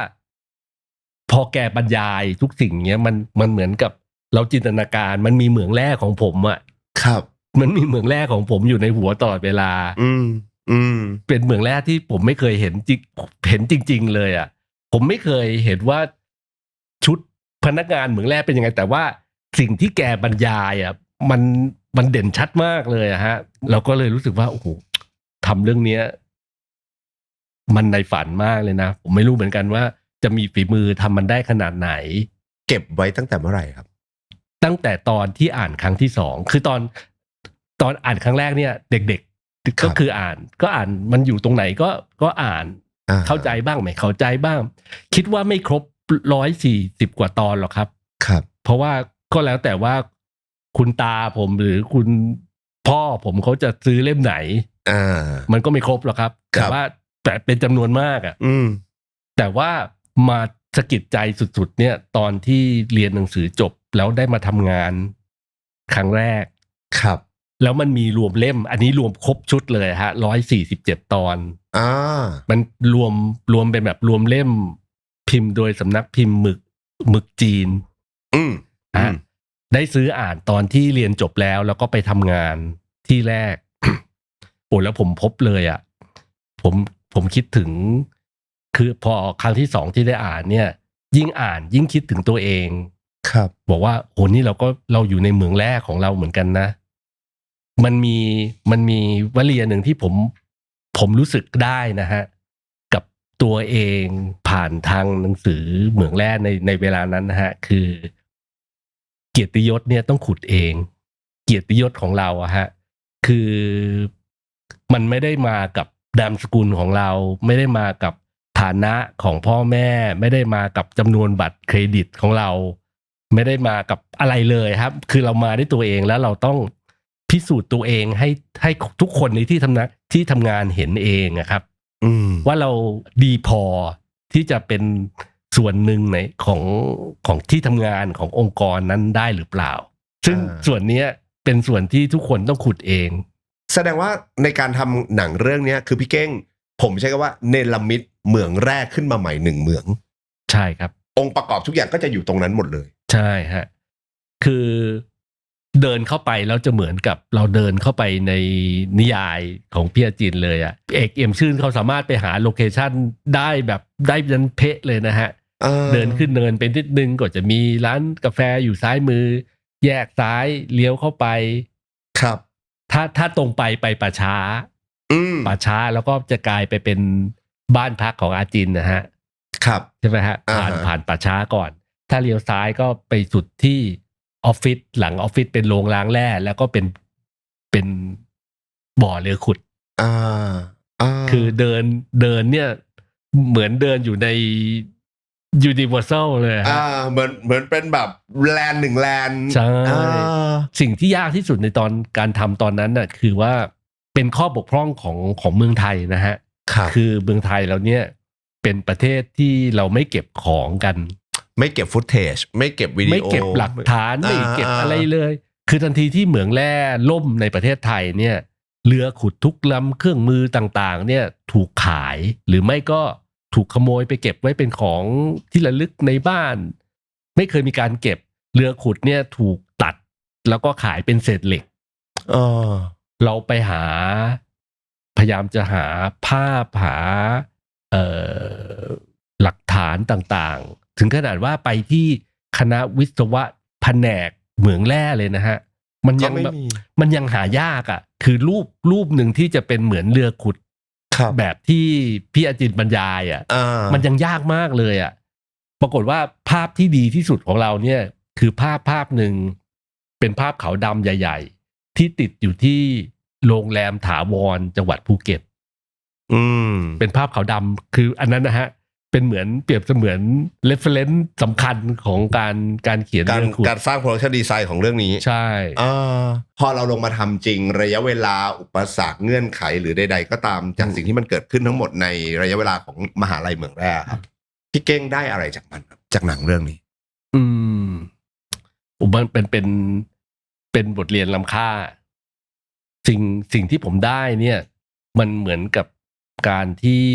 พอแกบรรยายทุกสิ่งเนี้ยมันเหมือนกับเราจินตนาการมันมีเหมืองแร่ของผมอ่ะครับมันมีเหมืองแร่ของผมอยู่ในหัวตลอดเวลาเป็นเหมืองแร่ที่ผมไม่เคยเห็นจริงๆเลยอ่ะผมไม่เคยเห็นว่าชุดพนักงานเหมืองแร่เป็นยังไงแต่ว่าสิ่งที่แกบรรยายอ่ะมันเด่นชัดมากเลยอะฮะเราก็เลยรู้สึกว่าโอ้โหทำเรื่องนี้มันในฝันมากเลยนะผมไม่รู้เหมือนกันว่าจะมีฝีมือทำมันได้ขนาดไหนเก็บไว้ตั้งแต่เมื่อไหร่ครับตั้งแต่ตอนที่อ่านครั้งที่2คือตอนอ่านครั้งแรกเนี่ยเด็กๆก็คืออ่านมันอยู่ตรงไหนก็อ่านเข้าใจบ้างไม่เข้าใจบ้างคิดว่าไม่ครบ140 กว่าตอนหรอกครับครับเพราะว่าก็แล้วแต่ว่าคุณตาผมหรือคุณพ่อผมเขาจะซื้อเล่มไหนมันก็ไม่ครบหรอกครับแต่เป็นจำนวนมากอ่ะแต่ว่ามาสะกิดใจสุดๆเนี่ยตอนที่เรียนหนังสือจบแล้วได้มาทำงานครั้งแรกครับแล้วมันมีรวมเล่มอันนี้รวมครบชุดเลยฮะ147 ตอนมันรวมเป็นแบบรวมเล่มพิมพ์โดยสำนักพิมพ์หมึกจีนได้ซื้ออ่านตอนที่เรียนจบแล้วก็ไปทำงานที่แรก โอ้แล้วผมพบเลยอ่ะผมคิดถึงคือพอครั้งที่2ที่ได้อ่านเนี่ยยิ่งอ่านยิ่งคิดถึงตัวเองครับบอกว่าโอ้นี่เราอยู่ในเหมืองแร่ของเราเหมือนกันนะมันมีวลีหนึ่งที่ผมรู้สึกได้นะฮะกับตัวเองผ่านทางหนังสือเหมืองแร่ในเวลานั้นนะฮะคือเกียรติยศเนี่ยต้องขุดเองเกียรติยศของเราอะฮะคือมันไม่ได้มากับนามสกุลของเราไม่ได้มากับฐานะของพ่อแม่ไม่ได้มากับจำนวนบัตรเครดิตของเราไม่ได้มากับอะไรเลยครับคือเรามาด้วยตัวเองแล้วเราต้อง พิสูจน์ตัวเองให้ทุกคนในที่ทำงานเห็นเองนะครับว่าเราดีพอที่จะเป็นส่วนหนึ่งในของที่ทำงานขององค์กรนั้นได้หรือเปล่าซึ่งส่วนนี้เป็นส่วนที่ทุกคนต้องขุดเองแสดงว่าในการทำหนังเรื่องนี้คือพี่เก้งผมใช้คำว่าเนรมิตเหมืองแรกขึ้นมาใหม่1เหมืองใช่ครับองค์ประกอบทุกอย่างก็จะอยู่ตรงนั้นหมดเลยใช่ฮะคือเดินเข้าไปแล้วจะเหมือนกับเราเดินเข้าไปในนิยายของพี่อาจินเลยอ่ะเอกเอี่ยมชื่นเขาสามารถไปหาโลเคชั่นได้แบบได้ยันเป๊ะเลยนะฮะเดินขึ้นเนินเป็นนิดนึงก็จะมีร้านกาแฟอยู่ซ้ายมือแยกซ้ายเลี้ยวเข้าไปครับถ้าตรงไปป่าช้าแล้วก็จะกลายไปเป็นบ้านพักของอาจินนะฮะครับใช่ไหมฮะผ่านป่าช้าก่อนถ้าเลี้ยวซ้ายก็ไปสุดที่ออฟฟิศหลังออฟฟิศเป็นโรงล้างแร่แล้วก็เป็นบ่อเรือขุดคือเดินเนี่ยเหมือนเดินอยู่ใน Universal เลยเหมือนเป็นแบบแลนด์1แลนด์ใช่สิ่งที่ยากที่สุดในตอนการทำตอนนั้นน่ะคือว่าเป็นข้อบกพร่องของเมืองไทยนะฮะคือเมืองไทยเราเนี่ยเป็นประเทศที่เราไม่เก็บของกันไม่เก็บฟุตเทจไม่เก็บวิดีโอไม่เก็บหลักฐานไม่เก็บอะไรเลยคือทันทีที่เหมืองแร่ล่มในประเทศไทยเนี่ยเรือขุดทุกลำเครื่องมือต่างๆเนี่ยถูกขายหรือไม่ก็ถูกขโมยไปเก็บไว้เป็นของที่ระลึกในบ้านไม่เคยมีการเก็บเรือขุดเนี่ยถูกตัดแล้วก็ขายเป็นเศษเหล็กเราไปพยายามจะหาภาพหาหลักฐานต่างๆถึงขนาดว่าไปที่คณะวิศวะแผนกเหมืองแร่เลยนะฮะมันยังหายากอ่ะคือรูปหนึ่งที่จะเป็นเหมือนเรือขุดแบบที่พี่อาจินบรรยายอ่ะมันยังยากมากเลยอ่ะปรากฏว่าภาพที่ดีที่สุดของเราเนี่ยคือภาพหนึ่งเป็นภาพขาวดำใหญ่ๆที่ติดอยู่ที่โรงแรมถาวรจังหวัดภูเก็ตเป็นภาพขาวดำคืออันนั้นนะฮะเป็นเหมือนเปรียบเสมือน reference สำคัญของการเขียนเรื่องการสร้าง production design ของเรื่องนี้ใช่พอเราลงมาทำจริงระยะเวลาอุปสรรคเงื่อนไขหรือใดๆก็ตามจากสิ่งที่มันเกิดขึ้นทั้งหมดในระยะเวลาของมหาลัยเหมืองแร่ครับพี่เก้งได้อะไรจากมันจากหนังเรื่องนี้มันเป็นบทเรียนล้ำค่าสิ่งที่ผมได้เนี่ยมันเหมือนกับการที่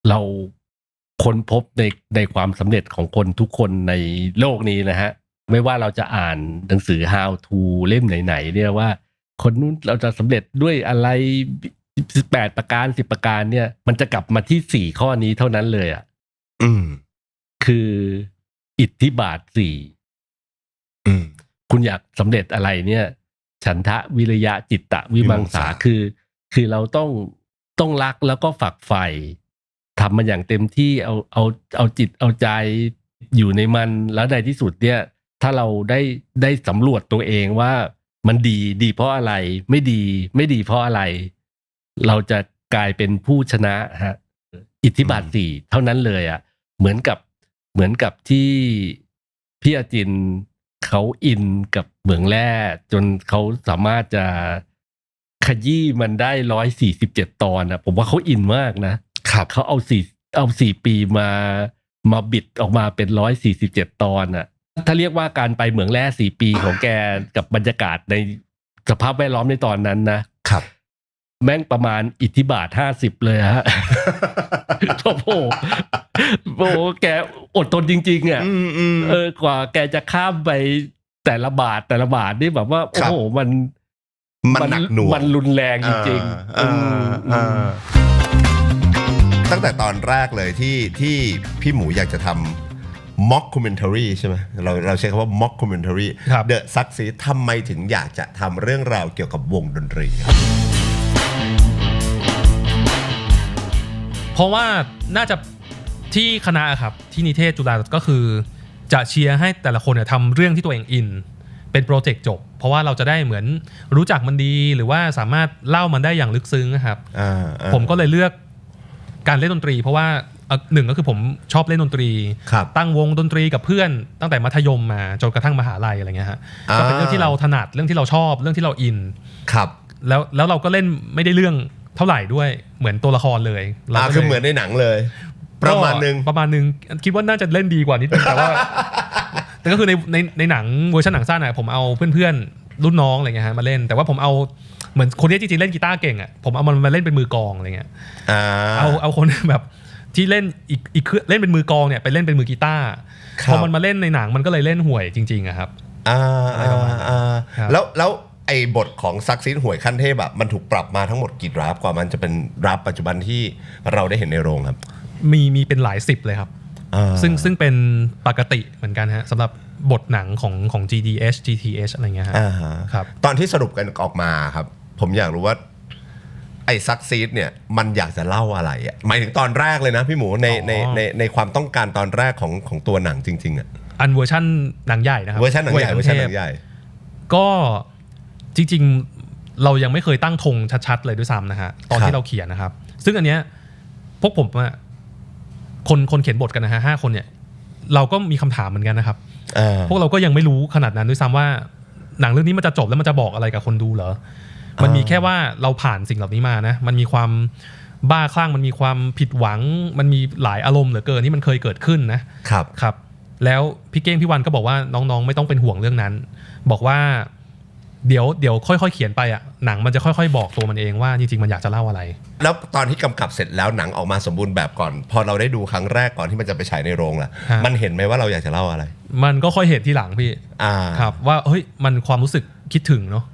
เราค้นพบในความสำเร็จของคนทุกคนในโลกนี้นะฮะไม่ว่าเราจะอ่านหนังสือ How to เล่มไหนๆเนี่ยว่าคนนู้นเราจะสำเร็จด้วยอะไร8ประการ10ประการเนี่ยมันจะกลับมาที่4ข้อนี้เท่านั้นเลยอ่ะคืออิทธิบาท4คุณอยากสำเร็จอะไรเนี่ยฉันทะวิริยะจิตตะวิมังสาคือเราต้องรักแล้วก็ฝักใฝ่ทำมันอย่างเต็มที่เอาจิตเอาใจอยู่ในมันแล้วในที่สุดเนี่ยถ้าเราได้สำรวจตัวเองว่ามันดีเพราะอะไรไม่ดีเพราะอะไรเราจะกลายเป็นผู้ชนะฮะอิทธิบาท4เท่านั้นเลยอ่ะเหมือนกับที่พี่อาจินเขาอินกับเหมืองแร่จนเขาสามารถจะขยี้มันได้147ตอนอ่ะผมว่าเขาอินมากนะเขาเอา4ปีมาบิดออกมาเป็น147ตอนอ่ะถ้าเรียกว่าการไปเหมืองแร่4ปีของแกกับบรรยากาศในสภาพแวดล้อมในตอนนั้นนะครับแม่งประมาณอิทธิบาท50เลยฮะโอ้โหแกอดทนจริงๆอ่ะกว่าแกจะข้ามไปแต่ละบาทนี่แบบว่าโอ้โหมันหนักหน่วงมันรุนแรงจริงๆตั้งแต่ตอนแรกเลยที่พี่หมูอยากจะทำ mockumentary ใช่ไหมเราใช้คำว่า mockumentary The Success ทำไมถึงอยากจะทำเรื่องราวเกี่ยวกับวงดนตรีเพราะว่าน่าจะที่คณะครับที่นิเทศจุฬาก็คือจะเชียร์ให้แต่ละคนเนี่ยทำเรื่องที่ตัวเองอินเป็นโปรเจกต์จบเพราะว่าเราจะได้เหมือนรู้จักมันดีหรือว่าสามารถเล่ามันได้อย่างลึกซึ้งนะครับผมก็เลยเลือกการเล่นดนตรีเพราะว่า หนึ่งก็คือผมชอบเล่นดนตรี ครับ ตั้งวงดนตรีกับเพื่อนตั้งแต่มัธยมมาจนกระทั่งมหาลัยอะไรเงี้ยฮะก็เป็นเรื่องที่เราถนัดเรื่องที่เราชอบเรื่องที่เราอิน ครับ แล้วเราก็เล่นไม่ได้เรื่องเท่าไหร่ด้วยเหมือนตัวละครเลยเราก็ลย คือเหมือนในหนังเลย ประมาณนึงคิดว่าน่าจะเล่นดีกว่านิดนึงแต่ว่า แต่ก็คือในหนังเวอร์ชันหนังสั้นผมเอาเพื่อนๆรุ่นน้องอะไรเงี้ยฮะมาเล่นแต่ว่าผมเอาเหมือนคนที่จริงๆเล่นกีตาร์เก่งผมเอามันมาเล่นเป็นมือกลองอะไรเงี้ยเอาคนแบบที่เล่นอีกเล่นเป็นมือกลองเนี่ยไปเล่นเป็นมือกีตาร์พอมันมาเล่นในหนังมันก็เลยเล่นห่วยจริงๆครับแล้วไอ้บทของซักซีดห่วยขั้นเทพแบบมันถูกปรับมาทั้งหมดกี่ดราฟกว่ามันจะเป็นดราฟปัจจุบันที่เราได้เห็นในโรงครับมีเป็นหลาย10เลยครับซึ่งเป็นปกติเหมือนกันฮะสำหรับบทหนังของ GTH อะไรเงี้ยครับตอนที่สรุปกันออกมาครับผมอยากรู้ว่าไอ้ซักซีดเนี่ยมันอยากจะเล่าอะไรอ่ะหมายถึงตอนแรกเลยนะพี่หมูในความต้องการตอนแรกของตัวหนังจริงๆอ่ะอันเวอร์ชันหนังใหญ่นะครับเวอร์ชันหนังใหญ่ก็จริงๆเรายังไม่เคยตั้งธงชัดๆเลยด้วยซ้ำนะฮะตอนที่เราเขียนนะครับซึ่งอันเนี้ยพวกผมคนเขียนบทกันนะฮะ5 คนเนี่ยเราก็มีคำถามเหมือนกันนะครับพวกเราก็ยังไม่รู้ขนาดนั้นด้วยซ้ำว่าหนังเรื่องนี้มันจะจบแล้วมันจะบอกอะไรกับคนดูเหรอมันมีแค่ว่าเราผ่านสิ่งเหล่านี้มานะมันมีความบ้าคลั่งมันมีความผิดหวังมันมีหลายอารมณ์เหลือเกินที่มันเคยเกิดขึ้นนะครับแล้วพี่เก้งพี่วันก็บอกว่าน้องๆไม่ต้องเป็นห่วงเรื่องนั้นบอกว่าเดี๋ยวค่อยๆเขียนไปหนังมันจะค่อยๆบอกตัวมันเองว่าจริงๆมันอยากจะเล่าอะไรแล้วตอนที่กำกับเสร็จแล้วหนังออกมาสมบูรณ์แบบก่อนพอเราได้ดูครั้งแรกก่อนที่มันจะไปฉายในโรงล่ะมันเห็นไหมว่าเราอยากจะเล่าอะไรมันก็ค่อยเห็นที่หลังพี่ครับว่าเฮ้ยมันความรู้สึกคิดถึงเนาะ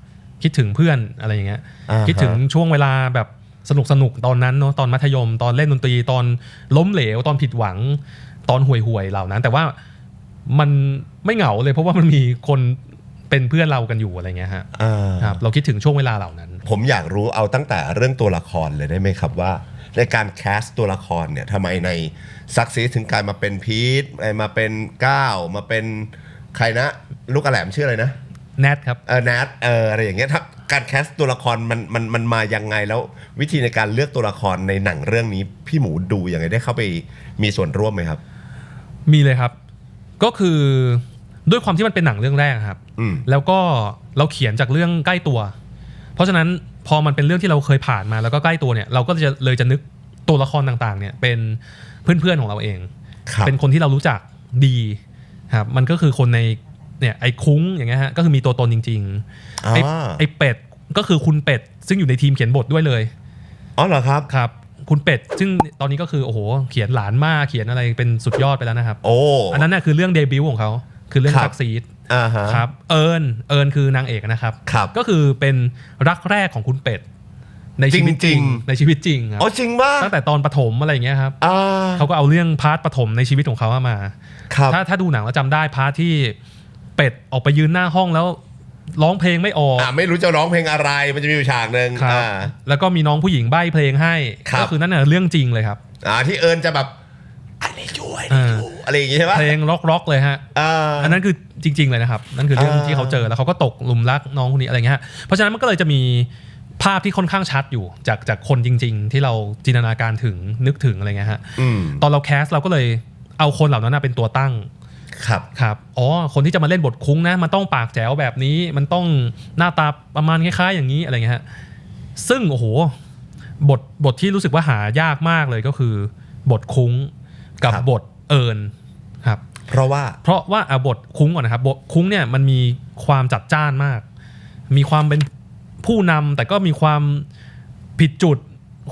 คิดถึงเพื่อนอะไรอย่างเงี้ยคิดถึงช่วงเวลาแบบสนุกตอนนั้นเนาะตอนมัธยมตอนเล่นดนตรีตอนล้มเหลวตอนผิดหวังตอนห่วยๆเหล่านั้นแต่ว่ามันไม่เหงาเลยเพราะว่ามันมีคนเป็นเพื่อนเรากันอยู่อะไรเงี้ยฮะครับเราคิดถึงช่วงเวลาเหล่านั้นผมอยากรู้เอาตั้งแต่เรื่องตัวละครเลยได้ไหมครับว่าในการแคสตัวละครเนี่ยทำไมในซักซีถึงกลายมาเป็นพีทมาเป็นก้าวมาเป็นใครนะลูกกระแหลมชื่ออะไรนะแนทครับแนทอะไรอย่างเงี้ยถ้าการแคสตัวละครมันมายังไงแล้ววิธีในการเลือกตัวละครในหนังเรื่องนี้พี่หมูดูยังไงได้เข้าไปมีส่วนร่วมไหมครับมีเลยครับก็คือด้วยความที่มันเป็นหนังเรื่องแรกครับแล้วก็เราเขียนจากเรื่องใกล้ตัวเพราะฉะนั้นพอมันเป็นเรื่องที่เราเคยผ่านมาแล้วก็ใกล้ตัวเนี่ยเราก็จะนึกตัวละครต่างๆเนี่ยเป็นเพื่อนๆของเราเองเป็นคนที่เรารู้จักดีครับมันก็คือคนในเนี่ยไอ้คุ้งอย่างเงี้ยฮะก็คือมีตัวตนจริงๆไอ้เป็ดก็คือคุณเป็ดซึ่งอยู่ในทีมเขียนบทด้วยเลยเหรอครับครับคุณเป็ดซึ่งตอนนี้ก็คือโอ้โหเขียนหลานมากเขียนอะไรเป็นสุดยอดไปแล้วนะครับอันนั้นน่ะคือเรื่องเดบิวต์ของเขาคือเรื่องซักซีดครับเอิญคือนางเอกนะครับก็คือเป็นรักแรกของคุณเป็ดในชีวิตจริงครับจริงป่ะตั้งแต่ตอนปฐมอะไรอย่างเงี้ยครับเขาก็เอาเรื่องพาร์ทปฐมในชีวิตของเขามาถ้าดูหนังแล้วจำได้พาร์ทที่เป็ดออกไปยืนหน้าห้องแล้วร้องเพลงไม่ออกไม่รู้จะร้องเพลงอะไรมันจะมีอยู่ฉากนึงแล้วก็มีน้องผู้หญิงใบ้เพลงให้ก็คือนั่นน่ะเรื่องจริงเลยครับที่เอิญจะแบบอะไรช่วยอะไรอย่างงี้ใช่ป่ะเพลงร็อกเลยฮะอันนั้นคือจริงๆเลยนะครับนั่นคือเรื่องที่เขาเจอแล้วเขาก็ตกหลุมรักน้องคนนี้อะไรเงี้ยเพราะฉะนั้นมันก็เลยจะมีภาพที่ค่อนข้างชัดอยู่จากคนจริงๆที่เราจินตนาการถึงนึกถึงอะไรเงี้ยฮะตอนเราแคสเราก็เลยเอาคนเหล่านั้นเป็นตัวตั้งครับคนที่จะมาเล่นบทคุ้งนะมันต้องปากแจ๋วแบบนี้มันต้องหน้าตาประมาณคล้ายๆอย่างนี้อะไรเงี้ยฮะซึ่งโอ้โหบทที่รู้สึกว่าหายากมากเลยก็คือบทคุ้งกับบทเอิญครับเพราะว่าบทคุ้งก่อนนะครับบทคุ้งเนี่ยมันมีความจัดจ้านมากมีความเป็นผู้นำแต่ก็มีความผิดจุด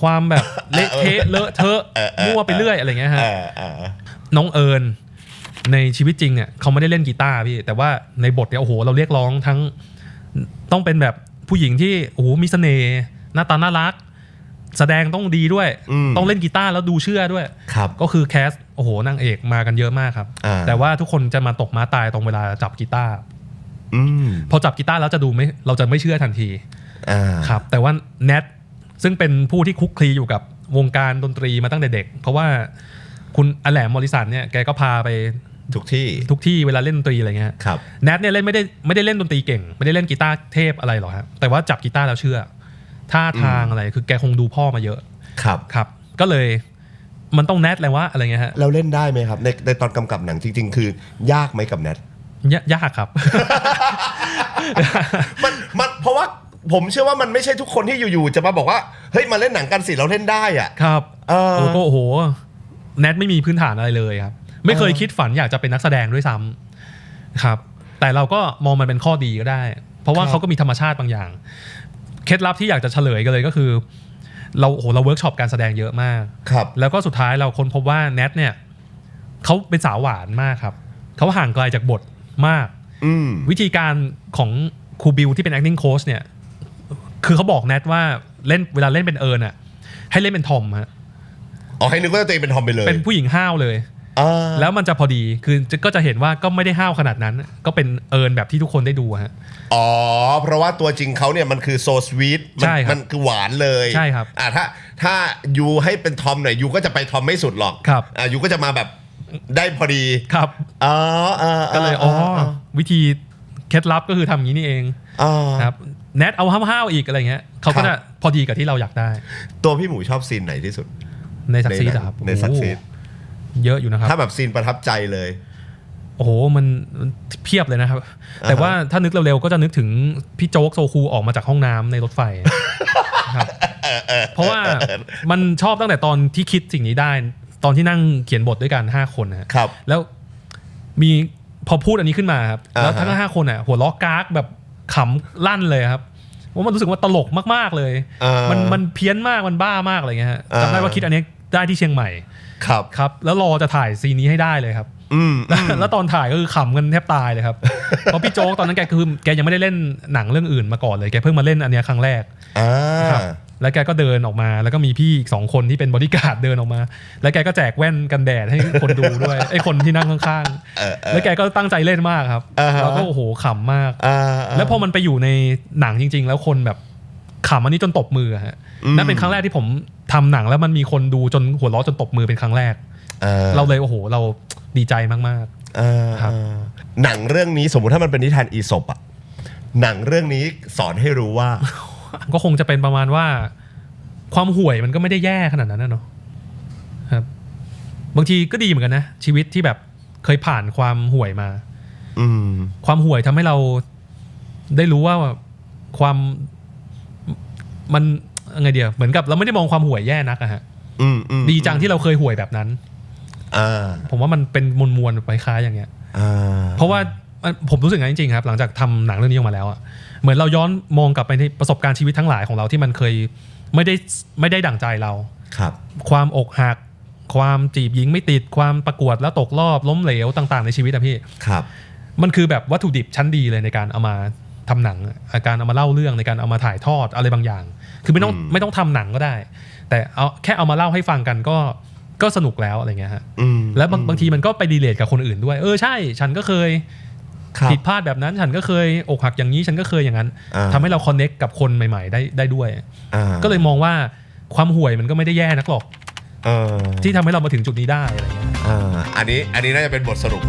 ความแบบเละเทะเลอะเทอะมั่วไปเรื่อยอะไรเงี้ยฮะน้องเอิญในชีวิตจริงเนี่ยเขาไม่ได้เล่นกีตาร์พี่แต่ว่าในบทเนี่ยโอ้โหเราเรียกร้องทั้งต้องเป็นแบบผู้หญิงที่โอ้โหมีเสน่ห์หน้าตาน่ารักแสดงต้องดีด้วยต้องเล่นกีตาร์แล้วดูเชื่อด้วยก็คือแคสโอ้โหนางเอกมากันเยอะมากครับแต่ว่าทุกคนจะมาตกม้าตายตรงเวลาจับกีตาร์พอจับกีตาร์แล้วเราจะไม่เชื่อทันทีครับแต่ว่าแนทซึ่งเป็นผู้ที่คุกคลีอยู่กับวงการดนตรีมาตั้งแต่เด็กเพราะว่าคุณอแหลมมอริสันเนี่ยแกก็พาไปทุกที่เวลาเล่นดนตรีอะไรเงี้ยแนทเนี่ยไม่ได้เล่นดนตรีเก่งไม่ได้เล่นกีตาร์เทพอะไรหรอกครับแต่ว่าจับกีตาร์แล้วเชื่อท่าทางอะไรคือแกคงดูพ่อมาเยอะครับก็เลย มันต้องแนทเลยว่าอะไรเงี้ยฮะ เราเล่นได้ไหมครับในตอนกำกับหนังจริง ๆ คือยากไหมกับแนท ยากครับ มันเพราะว่าผมเชื่อว่ามันไม่ใช่ทุกคนที่อยู่ๆจะมาบอกว่าเฮ้ยมาเล่นหนังกันสิเราเล่นได้อ่ะ ครับโอ้โหแนทไม่มีพื้นฐานอะไรเลยครับไม่เคยคิดฝันอยากจะเป็นนักแสดงด้วยซ้ำครับแต่เราก็มองมันเป็นข้อดีก็ได้เพราะว่าเขาก็มีธรรมชาติบางอย่างเคล็ดลับที่อยากจะเฉลยกันเลยก็คือเราเวิร์กช็อปการแสดงเยอะมากครับแล้วก็สุดท้ายเราค้นพบว่าแนทเนี่ยเขาเป็นสาวหวานมากครับเขาห่างไกลจากบทมากวิธีการของครูบิวที่เป็น acting coach เนี่ยคือเขาบอกแนทว่าเล่นเวลาเล่นเป็นเอิร์นอ่ะให้เล่นเป็นทอมฮะให้นึกว่าตัวเองเป็นทอมไปเลยเป็นผู้หญิงห้าวเลยแล้วมันจะพอดีคือก็จะเห็นว่าก็ไม่ได้ห้าวขนาดนั้นก็เป็นเอิร์นแบบที่ทุกคนได้ดูฮะเพราะว่าตัวจริงเขาเนี่ยมันคือโซสวีทมันคือหวานเลยใช่ครับถ้ายูให้เป็นทอมหน่อยยูก็จะไปทอมไม่สุดหรอกครับยูก็จะมาแบบได้พอดีครับก็เลยวิธีเคล็ดลับก็คือทำอย่างนี้นี่เองครับแนทเอาห้าวๆอีกอะไรเงี้ยเขาก็จะพอดีกับที่เราอยากได้ตัวพี่หมูชอบซีนไหนที่สุดในซักซีดครับในซักซีดเยอะอยู่นะครับถ้าแบบซีนประทับใจเลยโอ้โหมันเพียบเลยนะครับแต่ว่าถ้านึกเร็วๆก็จะนึกถึงพี่โจ๊กโซคูออกมาจากห้องน้ำในรถไฟครับเพราะว่ามันชอบตั้งแต่ตอนที่คิดสิ่งนี้ได้ตอนที่นั่งเขียนบทด้วยกัน5คนนะครับแล้วมีพอพูดอันนี้ขึ้นมาครับแล้วทั้ง5คนหัวล้อกากแบบขำลั่นเลยครับว่ามันรู้สึกว่าตลกมากๆเลยมันเพี้ยนมากมันบ้ามากอะไรเงี้ยจำได้ว่าคิดอันนี้ได้ที่เชียงใหม่ครับแล้วรอจะถ่ายซีนนี้ให้ได้เลยครับแล้วตอนถ่ายก็คือขำกันแทบตายเลยครับเพราะพี่โจ๊กตอนนั้นแกยังไม่ได้เล่นหนังเรื่องอื่นมาก่อนเลยแกเพิ่งมาเล่นอันนี้ครั้งแรกครับแล้วแกก็เดินออกมาแล้วก็มีพี่อีก2คนที่เป็นบอดี้การ์ดเดินออกมาแล้วแกก็แจกแว่นกันแดดให้คนดูด้วยไอ้คนที่นั่งข้างๆแล้วแกก็ตั้งใจเล่นมากครับแล้วก็โอ้โหขำมากแล้วพอมันไปอยู่ในหนังจริงๆแล้วคนแบบขำอันนี้จนตบมือฮะนั่นเป็นครั้งแรกที่ผมทำหนังแล้วมันมีคนดูจนหัวเราะจนตบมือเป็นครั้งแรกเราเลยโอ้โหเราดีใจมากๆครับหนังเรื่องนี้สมมุติถ้ามันเป็นนิทานอีสปอะหนังเรื่องนี้สอนให้รู้ว่าก็คงจะเป็นประมาณว่าความห่วยมันก็ไม่ได้แย่ขนาดนั้นนะเนาะครับบางทีก็ดีเหมือนกันนะชีวิตที่แบบเคยผ่านความห่วยมาความห่วยทำให้เราได้รู้ว่าความมันไงเดียวเหมือนกับเราไม่ได้มองความห่วยแย่นักอะฮะดีจังที่เราเคยห่วยแบบนั้นผมว่ามันเป็นมวลๆคล้ายๆอย่างเงี้ยเพราะว่าผมรู้สึกงั้นจริงๆครับหลังจากทำหนังเรื่องนี้ออกมาแล้วอะเหมือนเราย้อนมองกลับไปในประสบการณ์ชีวิตทั้งหลายของเราที่มันเคยไม่ได้ดั่งใจเราครับความอกหักความจีบหญิงไม่ติดความประกวดแล้วตกรอบล้มเหลวต่างๆในชีวิตอะพี่ครับมันคือแบบวัตถุดิบชั้นดีเลยในการเอามาทำหนังการเอามาเล่าเรื่องในการเอามาถ่ายทอดอะไรบางอย่างคือไม่ต้องทำหนังก็ได้แต่เอาแค่เอามาเล่าให้ฟังกันก็สนุกแล้วอะไรเงี้ยฮะแล้วบางทีมันก็ไปรีเลทกับคนอื่นด้วยใช่ฉันก็เคยผิดพลาดแบบนั้นฉันก็เคยอกหักอย่างนี้ฉันก็เคยอย่างนั้นทำให้เราคอนเน็กกับคนใหม่ๆได้ด้วยก็เลยมองว่าความห่วยมันก็ไม่ได้แย่นักหรอกที่ทำให้เรามาถึงจุดนี้ได้อะไรเงี้ยอันนี้น่าจะเป็นบทสรุป